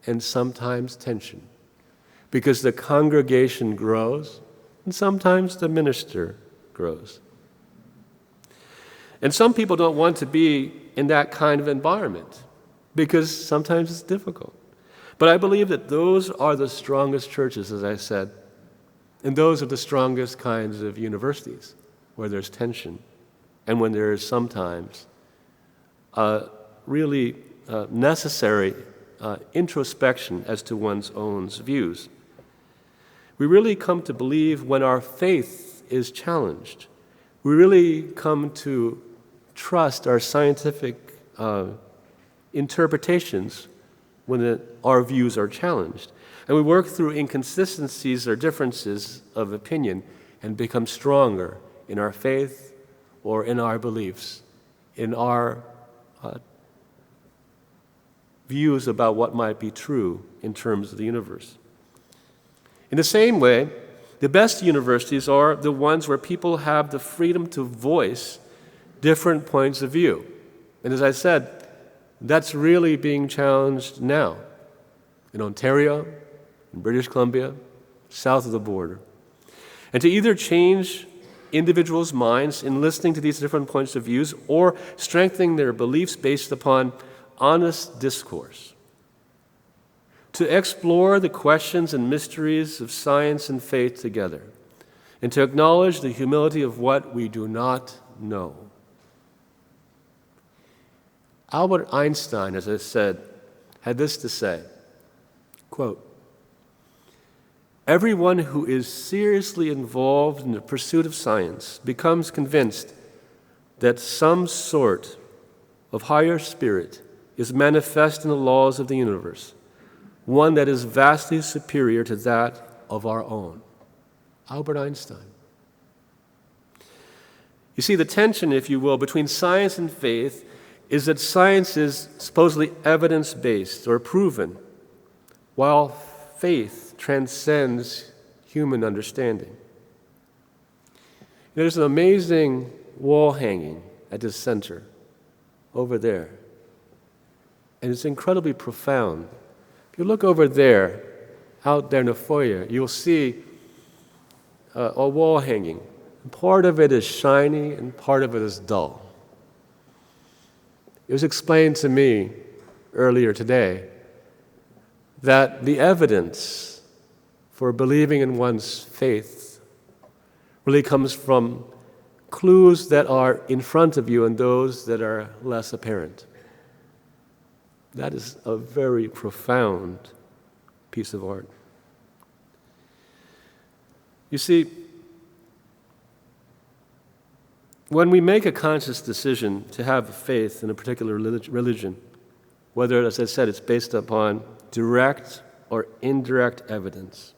and sometimes tension, because the congregation grows and sometimes the minister grows. And some people don't want to be in that kind of environment because sometimes it's difficult. But I believe that those are the strongest churches, as I said, and those are the strongest kinds of universities where there's tension and when there is sometimes really necessary introspection as to one's own views. We really come to believe when our faith is challenged. We really come to trust our scientific interpretations when our views are challenged. And we work through inconsistencies or differences of opinion and become stronger in our faith or in our beliefs, in our views about what might be true in terms of the universe. In the same way, the best universities are the ones where people have the freedom to voice different points of view. And as I said, that's really being challenged now in Ontario, in British Columbia, south of the border. And to either change individuals' minds in listening to these different points of views or strengthening their beliefs based upon honest discourse. To explore the questions and mysteries of science and faith together, and to acknowledge the humility of what we do not know. Albert Einstein, as I said, had this to say, quote, Everyone who is seriously involved in the pursuit of science becomes convinced that some sort of higher spirit is manifest in the laws of the universe, one that is vastly superior to that of our own. Albert Einstein. You see, the tension, if you will, between science and faith is that science is supposedly evidence-based or proven, while faith transcends human understanding. There's an amazing wall hanging at this center over there, and it's incredibly profound. If you look over there, out there in the foyer, you'll see a wall hanging. Part of it is shiny and part of it is dull. It was explained to me earlier today that the evidence for believing in one's faith really comes from clues that are in front of you and those that are less apparent. That is a very profound piece of art. You see, when we make a conscious decision to have faith in a particular religion, whether, as I said, it's based upon direct or indirect evidence,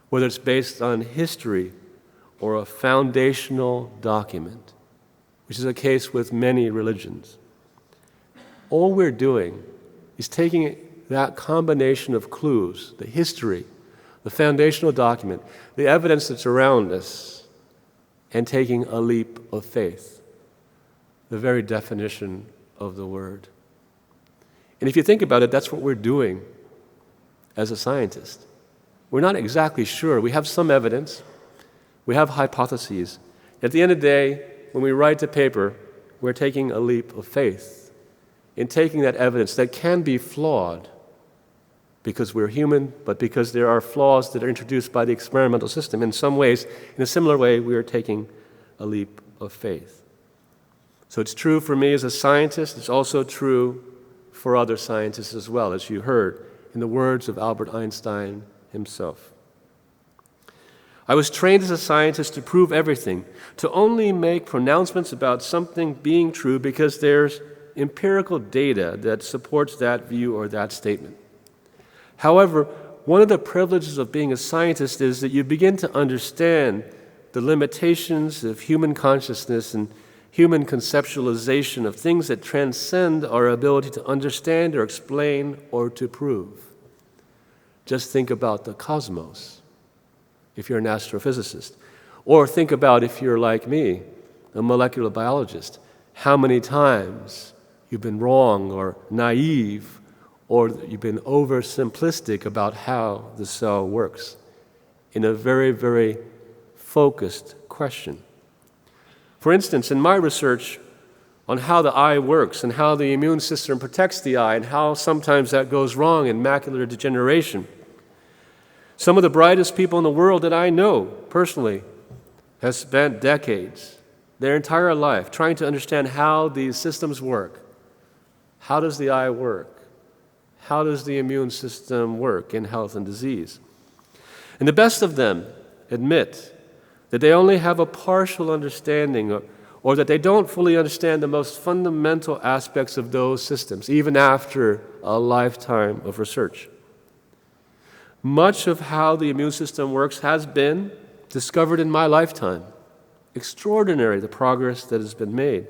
whether it's based on history or a foundational document, which is the case with many religions, all we're doing is taking that combination of clues, the history, the foundational document, the evidence that's around us, and taking a leap of faith, the very definition of the word. And if you think about it, that's what we're doing as a scientist. We're not exactly sure. We have some evidence. We have hypotheses. At the end of the day, when we write to paper, we're taking a leap of faith in taking that evidence that can be flawed because we're human, but because there are flaws that are introduced by the experimental system. In some ways, in a similar way, we are taking a leap of faith. So it's true for me as a scientist. It's also true for other scientists as well, as you heard in the words of Albert Einstein himself. I was trained as a scientist to prove everything, to only make pronouncements about something being true because there's empirical data that supports that view or that statement. However, one of the privileges of being a scientist is that you begin to understand the limitations of human consciousness and human conceptualization of things that transcend our ability to understand or explain or to prove. Just think about the cosmos, if you're an astrophysicist. Or think about, if you're like me, a molecular biologist, how many times you've been wrong or naive or you've been oversimplistic about how the cell works in a very, very focused question. For instance, in my research on how the eye works and how the immune system protects the eye and how sometimes that goes wrong in macular degeneration, some of the brightest people in the world that I know personally have spent decades, their entire life, trying to understand how these systems work. How does the eye work? How does the immune system work in health and disease? And the best of them admit that they only have a partial understanding or that they don't fully understand the most fundamental aspects of those systems, even after a lifetime of research. Much of how the immune system works has been discovered in my lifetime. Extraordinary, the progress that has been made.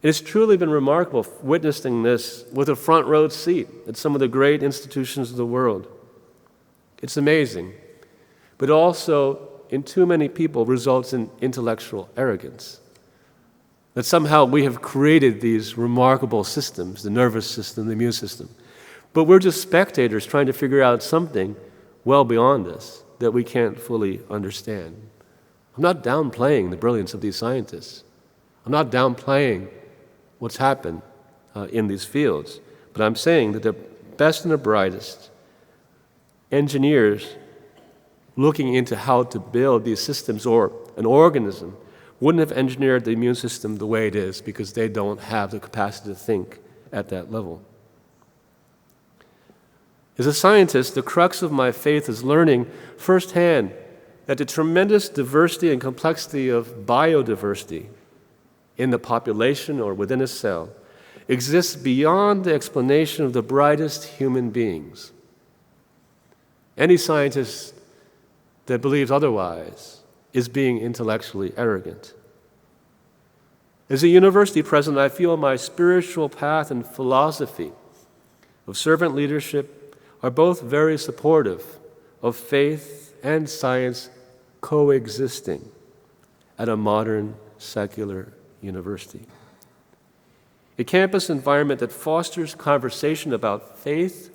It's truly been remarkable witnessing this with a front row seat at some of the great institutions of the world. It's amazing, but also in too many people results in intellectual arrogance. That somehow we have created these remarkable systems, the nervous system, the immune system, but we're just spectators trying to figure out something well beyond us that we can't fully understand. I'm not downplaying the brilliance of these scientists. I'm not downplaying what's happened in these fields. But I'm saying that the best and the brightest engineers looking into how to build these systems or an organism wouldn't have engineered the immune system the way it is because they don't have the capacity to think at that level. As a scientist, the crux of my faith is learning firsthand that the tremendous diversity and complexity of biodiversity in the population or within a cell exists beyond the explanation of the brightest human beings. Any scientist that believes otherwise is being intellectually arrogant. As a university president, I feel my spiritual path and philosophy of servant leadership are both very supportive of faith and science coexisting at a modern secular university. A campus environment that fosters conversation about faith,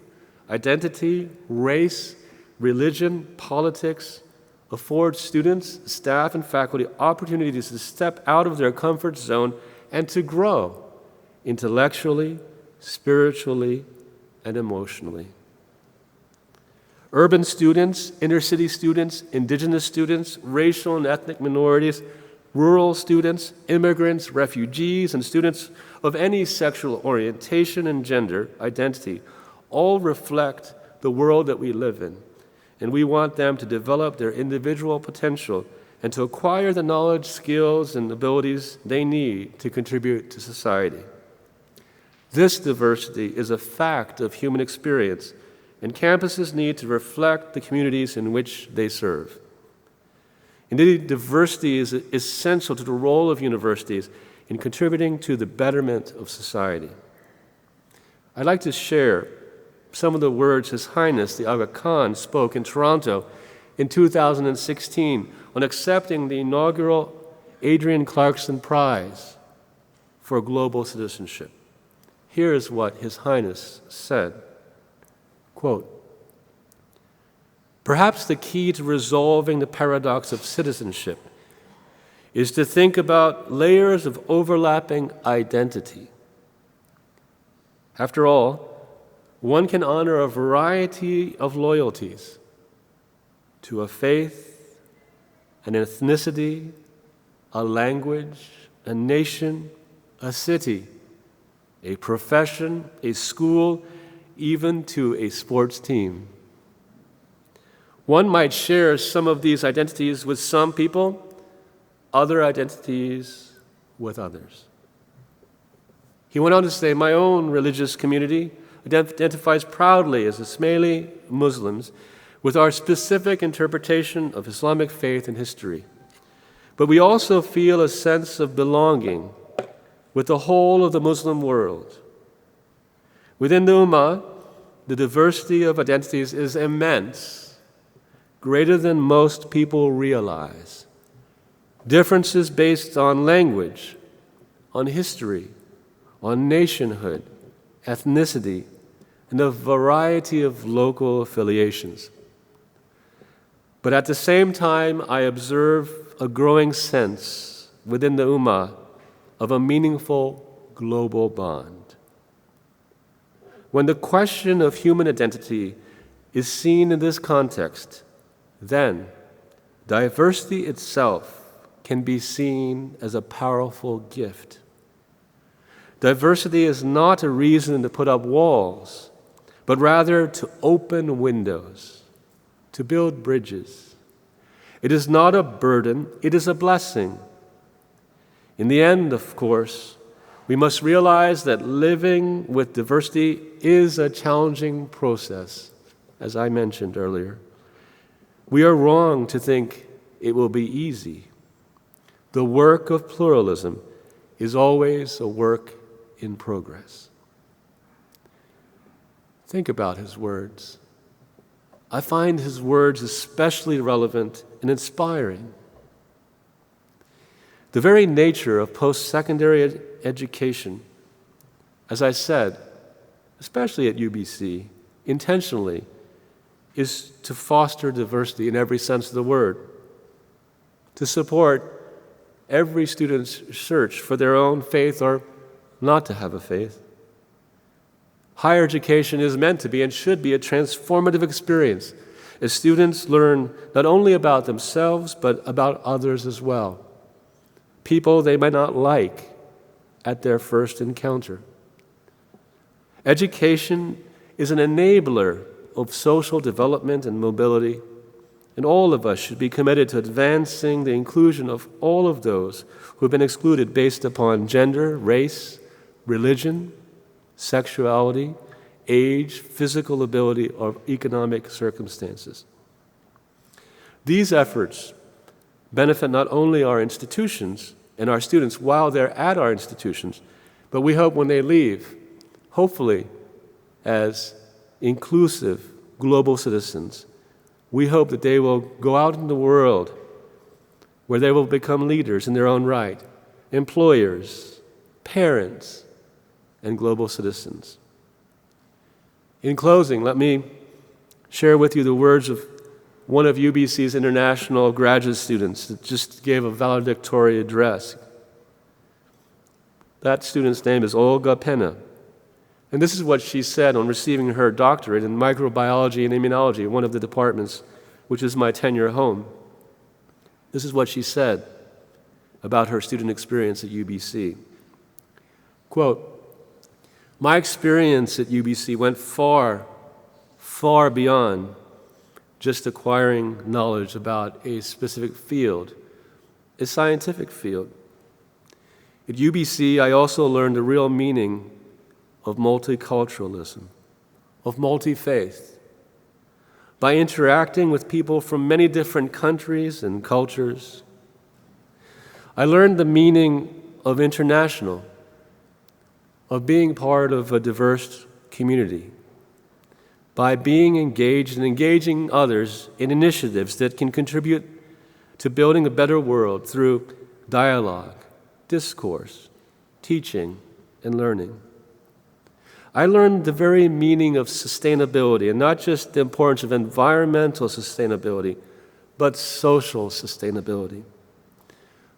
identity, race, religion, politics, affords students, staff, and faculty opportunities to step out of their comfort zone and to grow intellectually, spiritually, and emotionally. Urban students, inner-city students, indigenous students, racial and ethnic minorities, rural students, immigrants, refugees, and students of any sexual orientation and gender identity all reflect the world that we live in, and we want them to develop their individual potential and to acquire the knowledge, skills, and abilities they need to contribute to society. This diversity is a fact of human experience, and campuses need to reflect the communities in which they serve. Indeed, diversity is essential to the role of universities in contributing to the betterment of society. I'd like to share some of the words His Highness the Aga Khan spoke in Toronto in 2016 on accepting the inaugural Adrian Clarkson Prize for Global Citizenship. Here is what His Highness said, quote, "Perhaps the key to resolving the paradox of citizenship is to think about layers of overlapping identity. After all, one can honor a variety of loyalties to a faith, an ethnicity, a language, a nation, a city, a profession, a school, even to a sports team. One might share some of these identities with some people, other identities with others." He went on to say, "My own religious community identifies proudly as Ismaili Muslims with our specific interpretation of Islamic faith and history. But we also feel a sense of belonging with the whole of the Muslim world. Within the Ummah, the diversity of identities is immense, greater than most people realize. Differences based on language, on history, on nationhood, ethnicity, and a variety of local affiliations. But at the same time, I observe a growing sense within the Ummah of a meaningful global bond. When the question of human identity is seen in this context, then diversity itself can be seen as a powerful gift. Diversity is not a reason to put up walls, but rather to open windows, to build bridges. It is not a burden, it is a blessing. In the end, of course, we must realize that living with diversity is a challenging process, as I mentioned earlier. We are wrong to think it will be easy. The work of pluralism is always a work in progress." Think about his words. I find his words especially relevant and inspiring. The very nature of post-secondary education, as I said, especially at UBC, intentionally, is to foster diversity in every sense of the word, to support every student's search for their own faith or not to have a faith. Higher education is meant to be and should be a transformative experience as students learn not only about themselves but about others as well, people they might not like at their first encounter. Education is an enabler of social development and mobility, and all of us should be committed to advancing the inclusion of all of those who have been excluded based upon gender, race, religion, sexuality, age, physical ability, or economic circumstances. These efforts benefit not only our institutions and our students while they're at our institutions, but we hope when they leave, hopefully as inclusive global citizens, we hope that they will go out in the world where they will become leaders in their own right, employers, parents, and global citizens. In closing, let me share with you the words of one of UBC's international graduate students that just gave a valedictory address. That student's name is Olga Pena. And this is what she said on receiving her doctorate in microbiology and immunology, one of the departments, which is my tenure home. This is what she said about her student experience at UBC. Quote, "My experience at UBC went far, far beyond just acquiring knowledge about a specific field, a scientific field. At UBC, I also learned the real meaning of multiculturalism, of multi-faith. By interacting with people from many different countries and cultures, I learned the meaning of international, of being part of a diverse community, by being engaged and engaging others in initiatives that can contribute to building a better world through dialogue, discourse, teaching, and learning. I learned the very meaning of sustainability, and not just the importance of environmental sustainability, but social sustainability,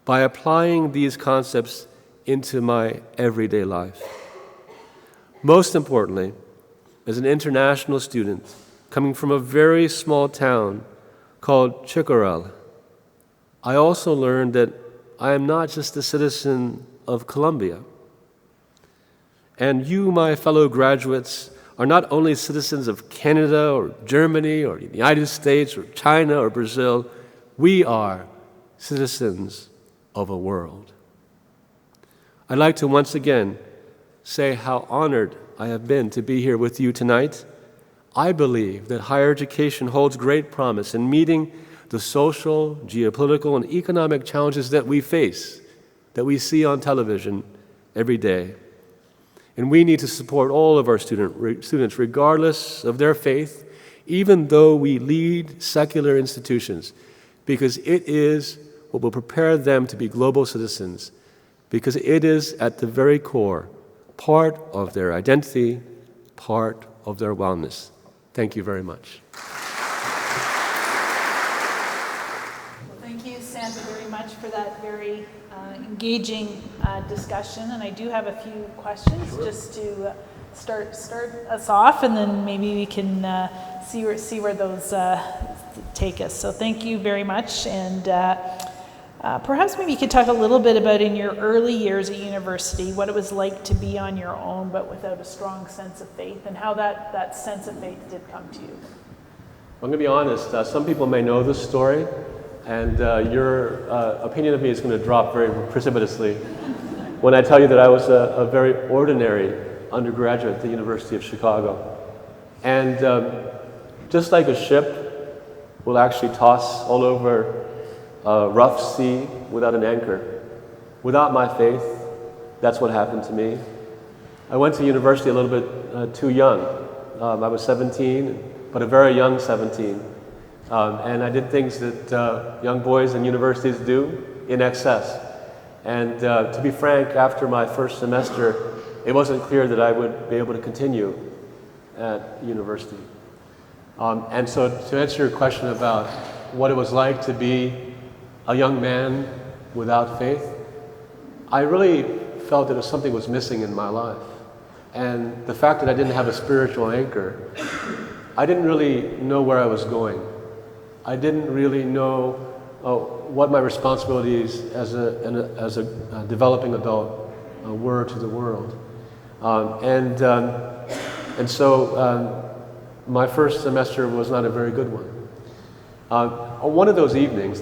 by applying these concepts into my everyday life. Most importantly, as an international student coming from a very small town called Chicurel, I also learned that I am not just a citizen of Colombia. And you, my fellow graduates, are not only citizens of Canada or Germany or the United States or China or Brazil, we are citizens of a world. I'd like to once again say how honored I have been to be here with you tonight. I believe that higher education holds great promise in meeting the social, geopolitical, and economic challenges that we face, that we see on television every day. And we need to support all of our students, regardless of their faith, even though we lead secular institutions, because it is what will prepare them to be global citizens, because it is at the very core part of their identity, part of their wellness. Thank you very much. Well, thank you, Santa, very much for that very engaging discussion. And I do have a few questions just to start us off, and then maybe we can see where those take us. So thank you very much. And perhaps maybe you could talk a little bit about in your early years at university, what it was like to be on your own but without a strong sense of faith, and how that sense of faith did come to you. I'm going to be honest, some people may know this story, and your opinion of me is going to drop very precipitously when I tell you that I was a very ordinary undergraduate at the University of Chicago. And just like a ship will actually toss all over a rough sea without an anchor, without my faith, that's what happened to me. I went to university a little bit too young. I was 17, but a very young 17. And I did things that young boys in universities do in excess. And to be frank, after my first semester, it wasn't clear that I would be able to continue at university. And so to answer your question about what it was like to be a young man without faith, I really felt that something was missing in my life. And the fact that I didn't have a spiritual anchor, I didn't really know where I was going. I didn't really know what my responsibilities as a developing adult were to the world. And so my first semester was not a very good one. On one of those evenings,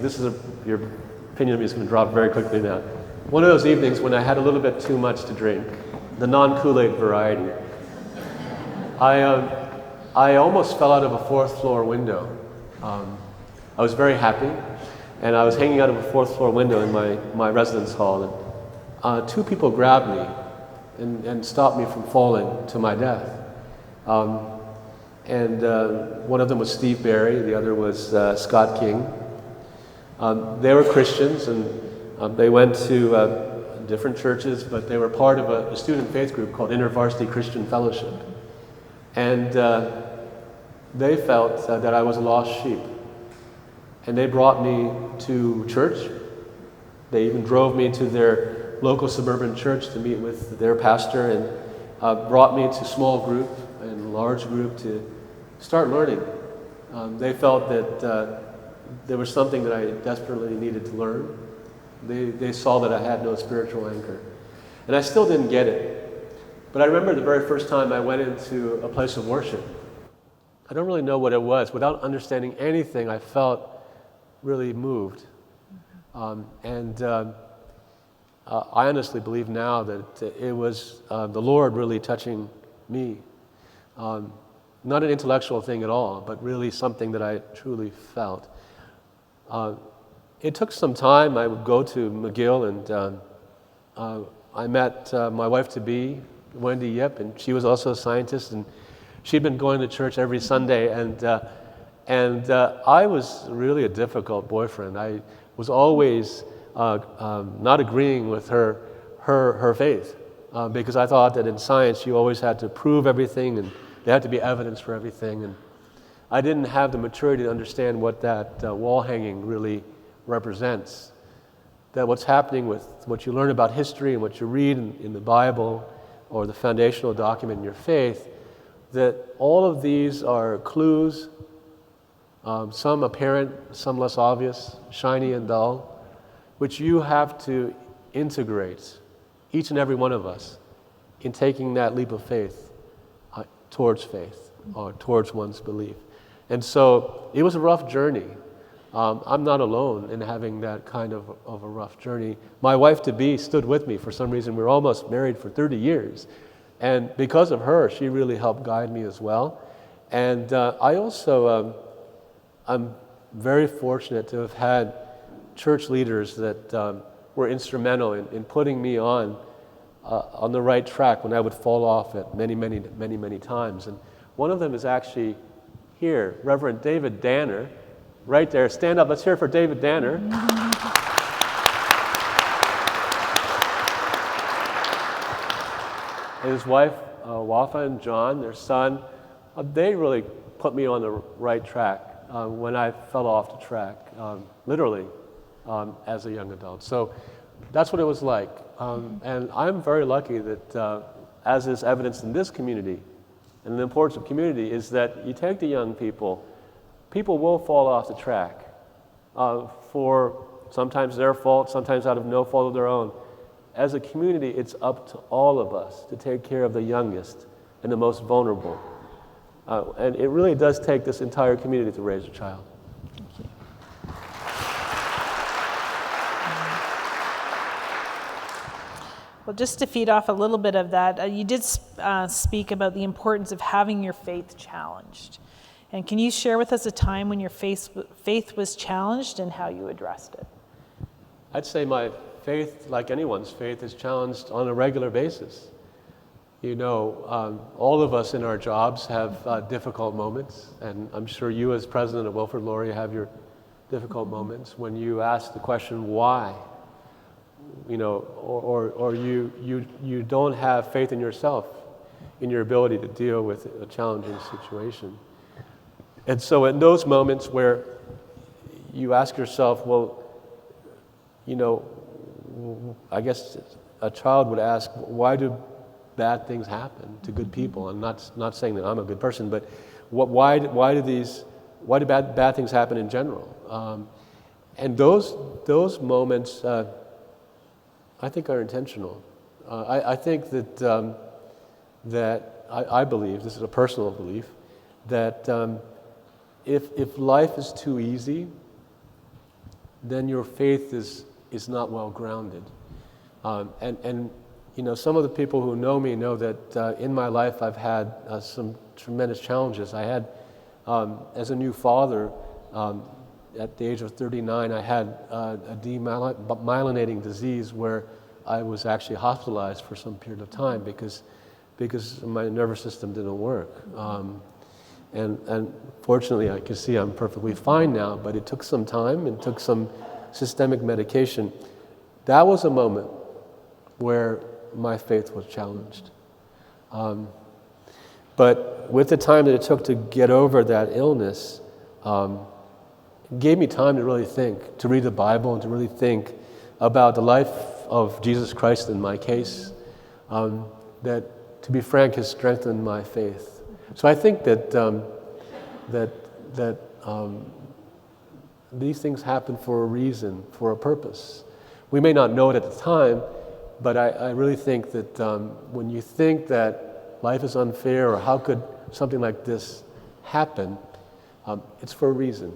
your opinion of me is going to drop very quickly now. One of those evenings when I had a little bit too much to drink, the non-Kool-Aid variety, I almost fell out of a fourth floor window. I was very happy, and I was hanging out of a fourth floor window in my residence hall, and two people grabbed me and stopped me from falling to my death. And one of them was Steve Barry, the other was Scott King. They were Christians, and they went to different churches, but they were part of a student faith group called InterVarsity Christian Fellowship. And they felt that I was a lost sheep. And they brought me to church. They even drove me to their local suburban church to meet with their pastor, and brought me to small group and large group to start learning. They felt that there was something that I desperately needed to learn. They saw that I had no spiritual anchor. And I still didn't get it. But I remember the very first time I went into a place of worship. I don't really know what it was. Without understanding anything, I felt really moved. I honestly believe now that it was the Lord really touching me. Not an intellectual thing at all, but really something that I truly felt. It took some time. I would go to McGill, and I met my wife-to-be, Wendy Yip, and she was also a scientist, and she'd been going to church every Sunday, and I was really a difficult boyfriend. I was always not agreeing with her faith, because I thought that in science you always had to prove everything, and there had to be evidence for everything, and I didn't have the maturity to understand what that wall hanging really represents. That what's happening with what you learn about history and what you read in the Bible or the foundational document in your faith, that all of these are clues, some apparent, some less obvious, shiny and dull, which you have to integrate, each and every one of us, in taking that leap of faith towards faith or towards one's belief. And so it was a rough journey. I'm not alone in having that kind of a rough journey. My wife-to-be stood with me for some reason. We were almost married for 30 years. And because of her, she really helped guide me as well. And I also, I'm very fortunate to have had church leaders that were instrumental in putting me on the right track when I would fall off it many times. And one of them is actually here, Reverend David Danner, right there. Stand up, let's hear it for David Danner. And his wife, Wafa and John, their son, they really put me on the right track when I fell off the track, literally, as a young adult. So that's what it was like. And I'm very lucky that, as is evidenced in this community, and the importance of community is that you take the young people will fall off the track for sometimes their fault, sometimes out of no fault of their own. As a community, it's up to all of us to take care of the youngest and the most vulnerable. And it really does take this entire community to raise a child. Thank you. Well, just to feed off a little bit of that, you did speak about the importance of having your faith challenged. And can you share with us a time when your faith was challenged and how you addressed it? I'd say my faith, like anyone's faith, is challenged on a regular basis. You know, all of us in our jobs have difficult moments, and I'm sure you as president of Wilfrid Laurier have your difficult moments when you ask the question, why? You know, or you don't have faith in yourself, in your ability to deal with a challenging situation. And so in those moments where you ask yourself, well, you know, I guess a child would ask, why do bad things happen to good people? I'm not saying that I'm a good person, but why do bad things happen in general? And those moments, I think, are intentional. I think that I believe, this is a personal belief, that if life is too easy, then your faith is not well grounded. And you know, some of the people who know me know that in my life I've had some tremendous challenges. I had, as a new father, at the age of 39, I had a demyelinating disease where I was actually hospitalized for some period of time because my nervous system didn't work. And fortunately, I can see I'm perfectly fine now, but it took some time and took some systemic medication. That was a moment where my faith was challenged. But with the time that it took to get over that illness, it gave me time to really think, to read the Bible and to really think about the life of Jesus Christ in my case, that, to be frank, has strengthened my faith. So I think that these things happen for a reason, for a purpose. We may not know it at the time, but I really think that when you think that life is unfair or how could something like this happen, it's for a reason.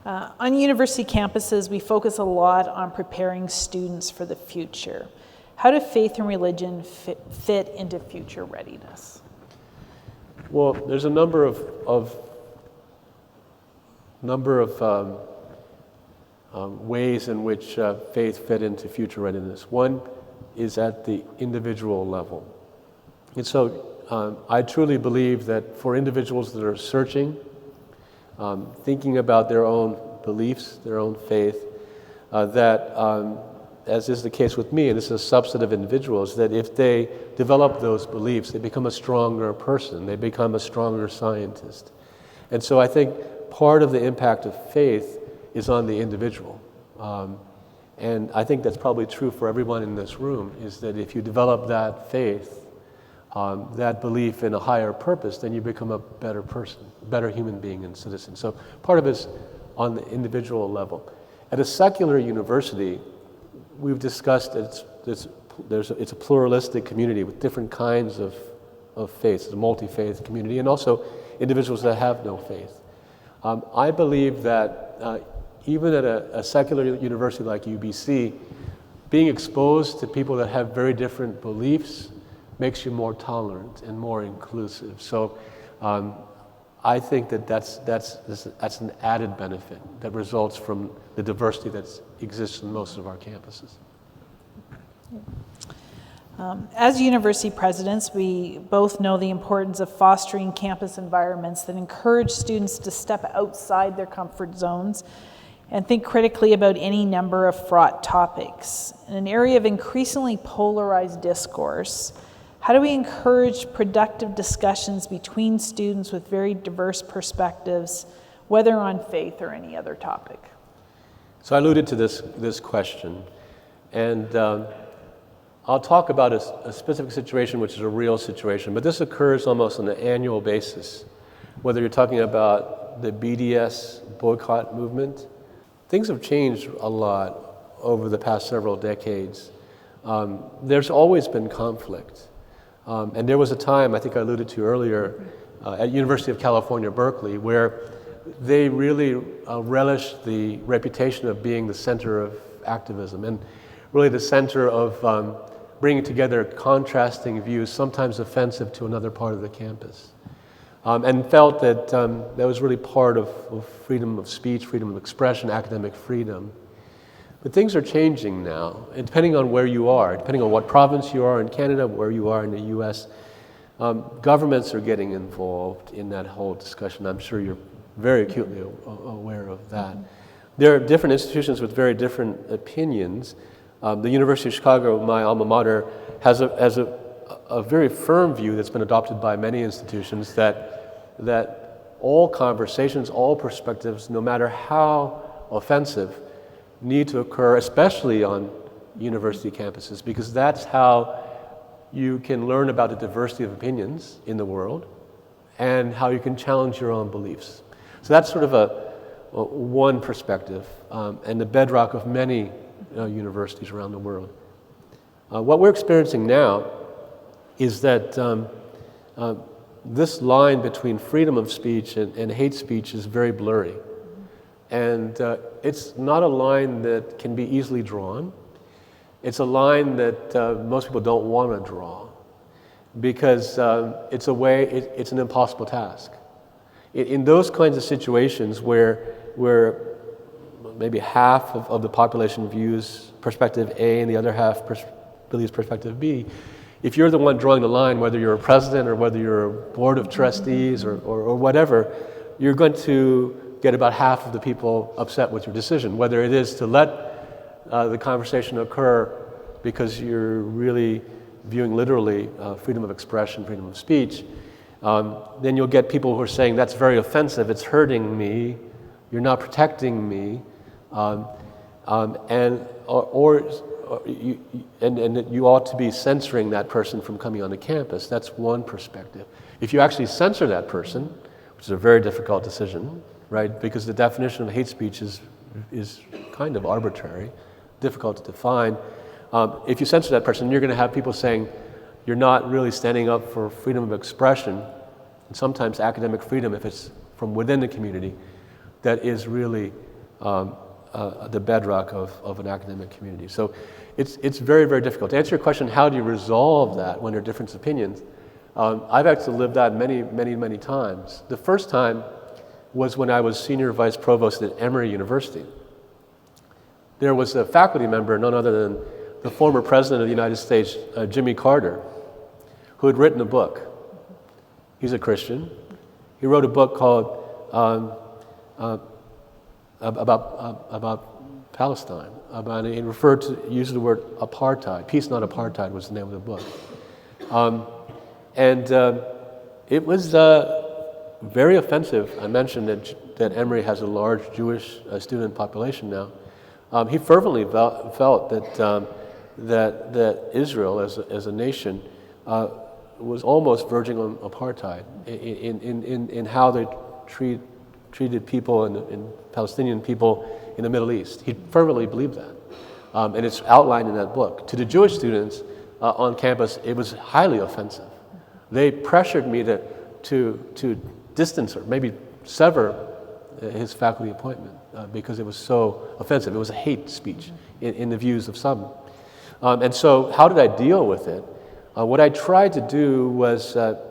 On university campuses, we focus a lot on preparing students for the future. How do faith and religion fit into future readiness? Well, there's a number of ways in which faith fit into future readiness. One is at the individual level. And so I truly believe that for individuals that are searching, thinking about their own beliefs, their own faith, as is the case with me, and this is a subset of individuals, that if they develop those beliefs, they become a stronger person, they become a stronger scientist. And so I think part of the impact of faith is on the individual. And I think that's probably true for everyone in this room, is that if you develop that faith, that belief in a higher purpose, then you become a better person, a better human being and citizen. So part of it is on the individual level. At a secular university, we've discussed that it's a pluralistic community with different kinds of faiths. It's a multi-faith community, and also individuals that have no faith. I believe that even at a secular university like UBC, being exposed to people that have very different beliefs makes you more tolerant and more inclusive. So I think that that's an added benefit that results from the diversity that exists in most of our campuses. As university presidents, we both know the importance of fostering campus environments that encourage students to step outside their comfort zones and think critically about any number of fraught topics. In an area of increasingly polarized discourse, how do we encourage productive discussions between students with very diverse perspectives, whether on faith or any other topic? So I alluded to this question, and I'll talk about a specific situation which is a real situation, but this occurs almost on an annual basis. Whether you're talking about the BDS boycott movement, things have changed a lot over the past several decades. There's always been conflict. And there was a time, I think I alluded to earlier, at University of California, Berkeley, where they really relished the reputation of being the center of activism and really the center of bringing together contrasting views, sometimes offensive to another part of the campus. And felt that that was really part of freedom of speech, freedom of expression, academic freedom. But things are changing now, and depending on where you are, depending on what province you are in Canada, where you are in the US, governments are getting involved in that whole discussion. I'm sure you're very acutely aware of that. There are different institutions with very different opinions. The University of Chicago, my alma mater, has a very firm view that's been adopted by many institutions that all conversations, all perspectives, no matter how offensive, need to occur, especially on university campuses, because that's how you can learn about the diversity of opinions in the world and how you can challenge your own beliefs. So that's sort of one perspective and the bedrock of many universities around the world. What we're experiencing now is that this line between freedom of speech and hate speech is very blurry. And it's not a line that can be easily drawn. It's a line that most people don't want to draw because it's an impossible task. In those kinds of situations where maybe half of the population views perspective A and the other half believes perspective B, if you're the one drawing the line, whether you're a president or whether you're a board of trustees or whatever, you're going to get about half of the people upset with your decision, whether it is to let the conversation occur because you're really viewing literally freedom of expression, freedom of speech. Then you'll get people who are saying, that's very offensive, it's hurting me, you're not protecting me, and you ought to be censoring that person from coming onto campus. That's one perspective. If you actually censor that person, which is a very difficult decision, right? Because the definition of hate speech is kind of arbitrary, difficult to define. If you censor that person, you're going to have people saying you're not really standing up for freedom of expression, and sometimes academic freedom if it's from within the community, that is really the bedrock of an academic community. So it's very, very difficult. To answer your question, how do you resolve that when there are different opinions? I've actually lived that many, many, many times. The first time was when I was senior vice provost at Emory University. There was a faculty member, none other than the former president of the United States, Jimmy Carter, who had written a book. He's a Christian. He wrote a book called about Palestine. He used the word apartheid. Peace, Not Apartheid was the name of the book. It was very offensive. I mentioned that Emory has a large Jewish student population now. He fervently felt that Israel as a nation was almost verging on apartheid in how they treated people and Palestinian people in the Middle East. He fervently believed that. And it's outlined in that book. To the Jewish students on campus, it was highly offensive. They pressured me to distance or maybe sever his faculty appointment because it was so offensive. It was a hate speech in the views of some. And so how did I deal with it? What I tried to do was to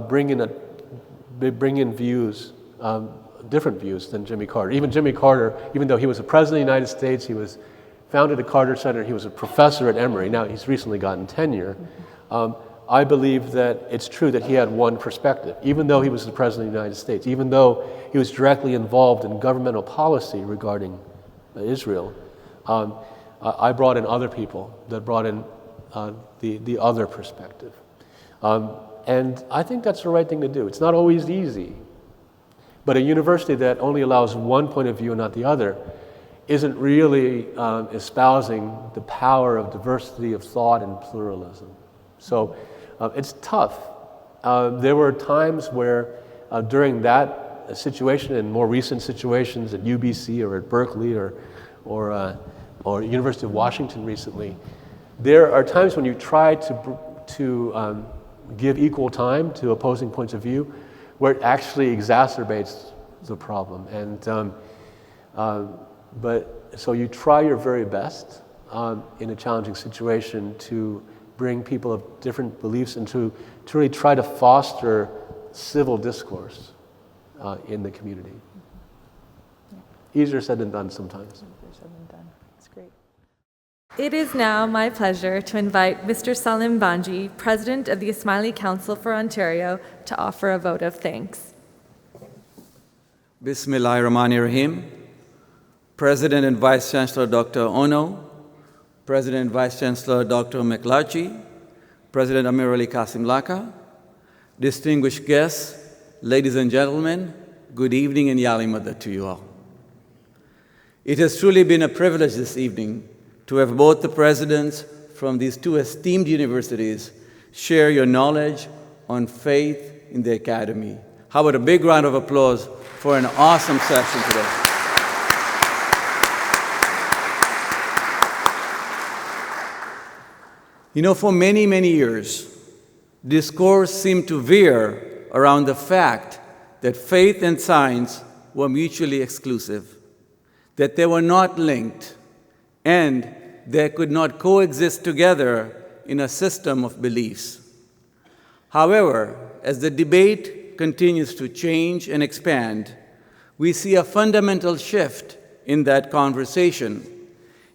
bring in views, different views than Jimmy Carter. Even Jimmy Carter, even though he was a president of the United States, he was founded the Carter Center, he was a professor at Emory. Now he's recently gotten tenure. I believe that it's true that he had one perspective, even though he was the president of the United States, even though he was directly involved in governmental policy regarding Israel. I brought in other people that brought in the other perspective. And I think that's the right thing to do. It's not always easy, but a university that only allows one point of view and not the other isn't really espousing the power of diversity of thought and pluralism. So it's tough. There were times where during that situation and more recent situations at UBC or at Berkeley or University of Washington recently, there are times when you try to give equal time to opposing points of view where it actually exacerbates the problem. And so you try your very best in a challenging situation to bring people of different beliefs and to really try to foster civil discourse in the community. Easier said than done sometimes. Easier said than done. That's great. It is now my pleasure to invite Mr. Salim Banji, President of the Ismaili Council for Ontario, to offer a vote of thanks. Bismillahirrahmanirrahim. President and Vice Chancellor Dr. Ono, President and Vice Chancellor Dr. McLarchie, President Amir Ali Qasim Laka, distinguished guests, ladies and gentlemen, good evening and Yali Mada to you all. It has truly been a privilege this evening to have both the presidents from these two esteemed universities share your knowledge on faith in the academy. How about a big round of applause for an awesome session today? For many, many years, discourse seemed to veer around the fact that faith and science were mutually exclusive, that they were not linked, and they could not coexist together in a system of beliefs. However, as the debate continues to change and expand, we see a fundamental shift in that conversation.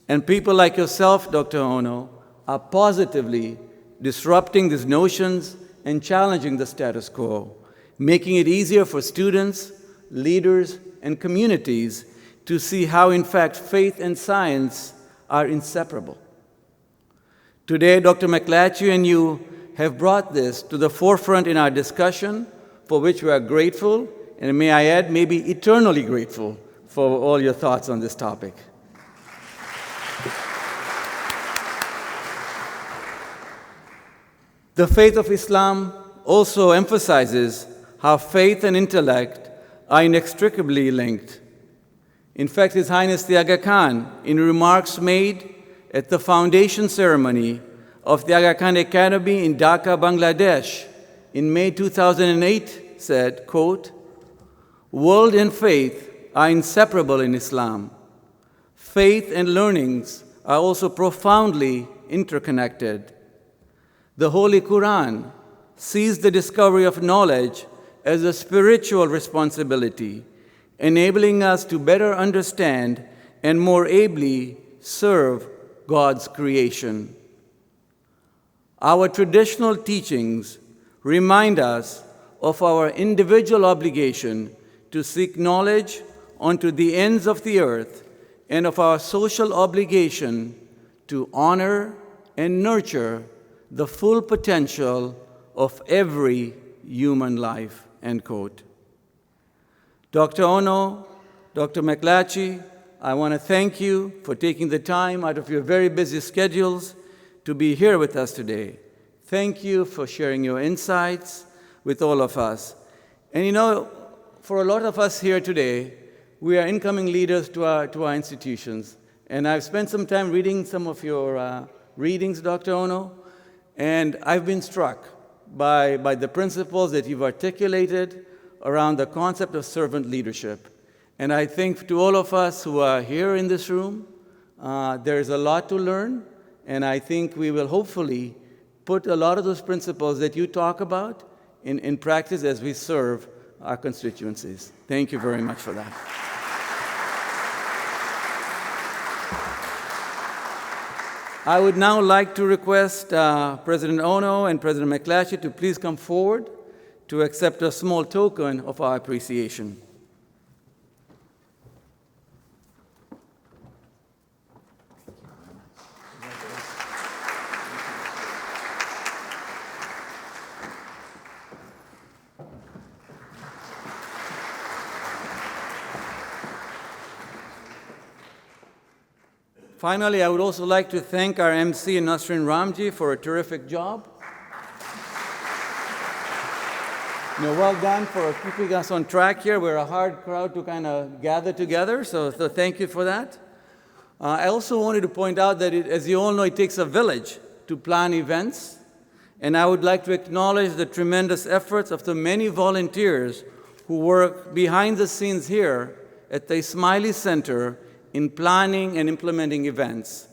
And people like yourself, Dr. Ono, are positively disrupting these notions and challenging the status quo, making it easier for students, leaders, and communities to see how, in fact, faith and science are inseparable. Today, Dr. McLatchie and you have brought this to the forefront in our discussion, for which we are grateful, and may I add, maybe eternally grateful for all your thoughts on this topic. The faith of Islam also emphasizes how faith and intellect are inextricably linked. In fact, His Highness the Aga Khan, in remarks made at the foundation ceremony of the Aga Khan Academy in Dhaka, Bangladesh, in May 2008, said, quote, "World and faith are inseparable in Islam. Faith and learnings are also profoundly interconnected. The Holy Quran sees the discovery of knowledge as a spiritual responsibility, enabling us to better understand and more ably serve God's creation. Our traditional teachings remind us of our individual obligation to seek knowledge unto the ends of the earth and of our social obligation to honor and nurture the full potential of every human life," end quote. Dr. Ono, Dr. McLatchie, I want to thank you for taking the time out of your very busy schedules to be here with us today. Thank you for sharing your insights with all of us. And for a lot of us here today, we are incoming leaders to our institutions. And I've spent some time reading some of your readings, Dr. Ono, and I've been struck by the principles that you've articulated around the concept of servant leadership. And I think to all of us who are here in this room, there's a lot to learn, and I think we will hopefully put a lot of those principles that you talk about in practice as we serve our constituencies. Thank you very much for that. I would now like to request President Ono and President McLatchie to please come forward to accept a small token of our appreciation. Finally, I would also like to thank our MC, Nasrin Ramji, for a terrific job. Well done for keeping us on track here. We're a hard crowd to kind of gather together, so thank you for that. I also wanted to point out that, as you all know, it takes a village to plan events, and I would like to acknowledge the tremendous efforts of the many volunteers who work behind the scenes here at the Ismaili Center in planning and implementing events.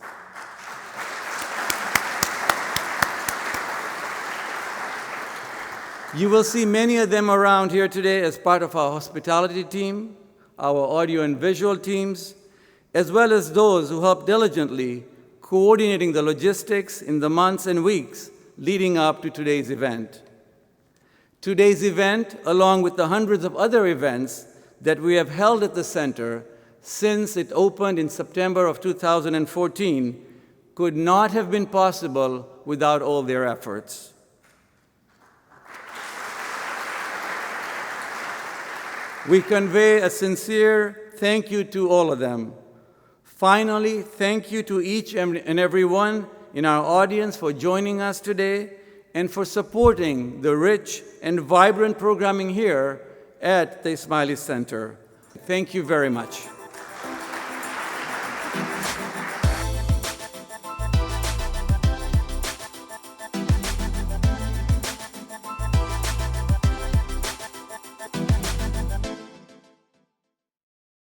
You will see many of them around here today as part of our hospitality team, our audio and visual teams, as well as those who help diligently coordinating the logistics in the months and weeks leading up to today's event. Today's event, along with the hundreds of other events that we have held at the center since it opened in September of 2014, could not have been possible without all their efforts. We convey a sincere thank you to all of them. Finally, thank you to each and every one in our audience for joining us today and for supporting the rich and vibrant programming here at the Ismaili Center. Thank you very much.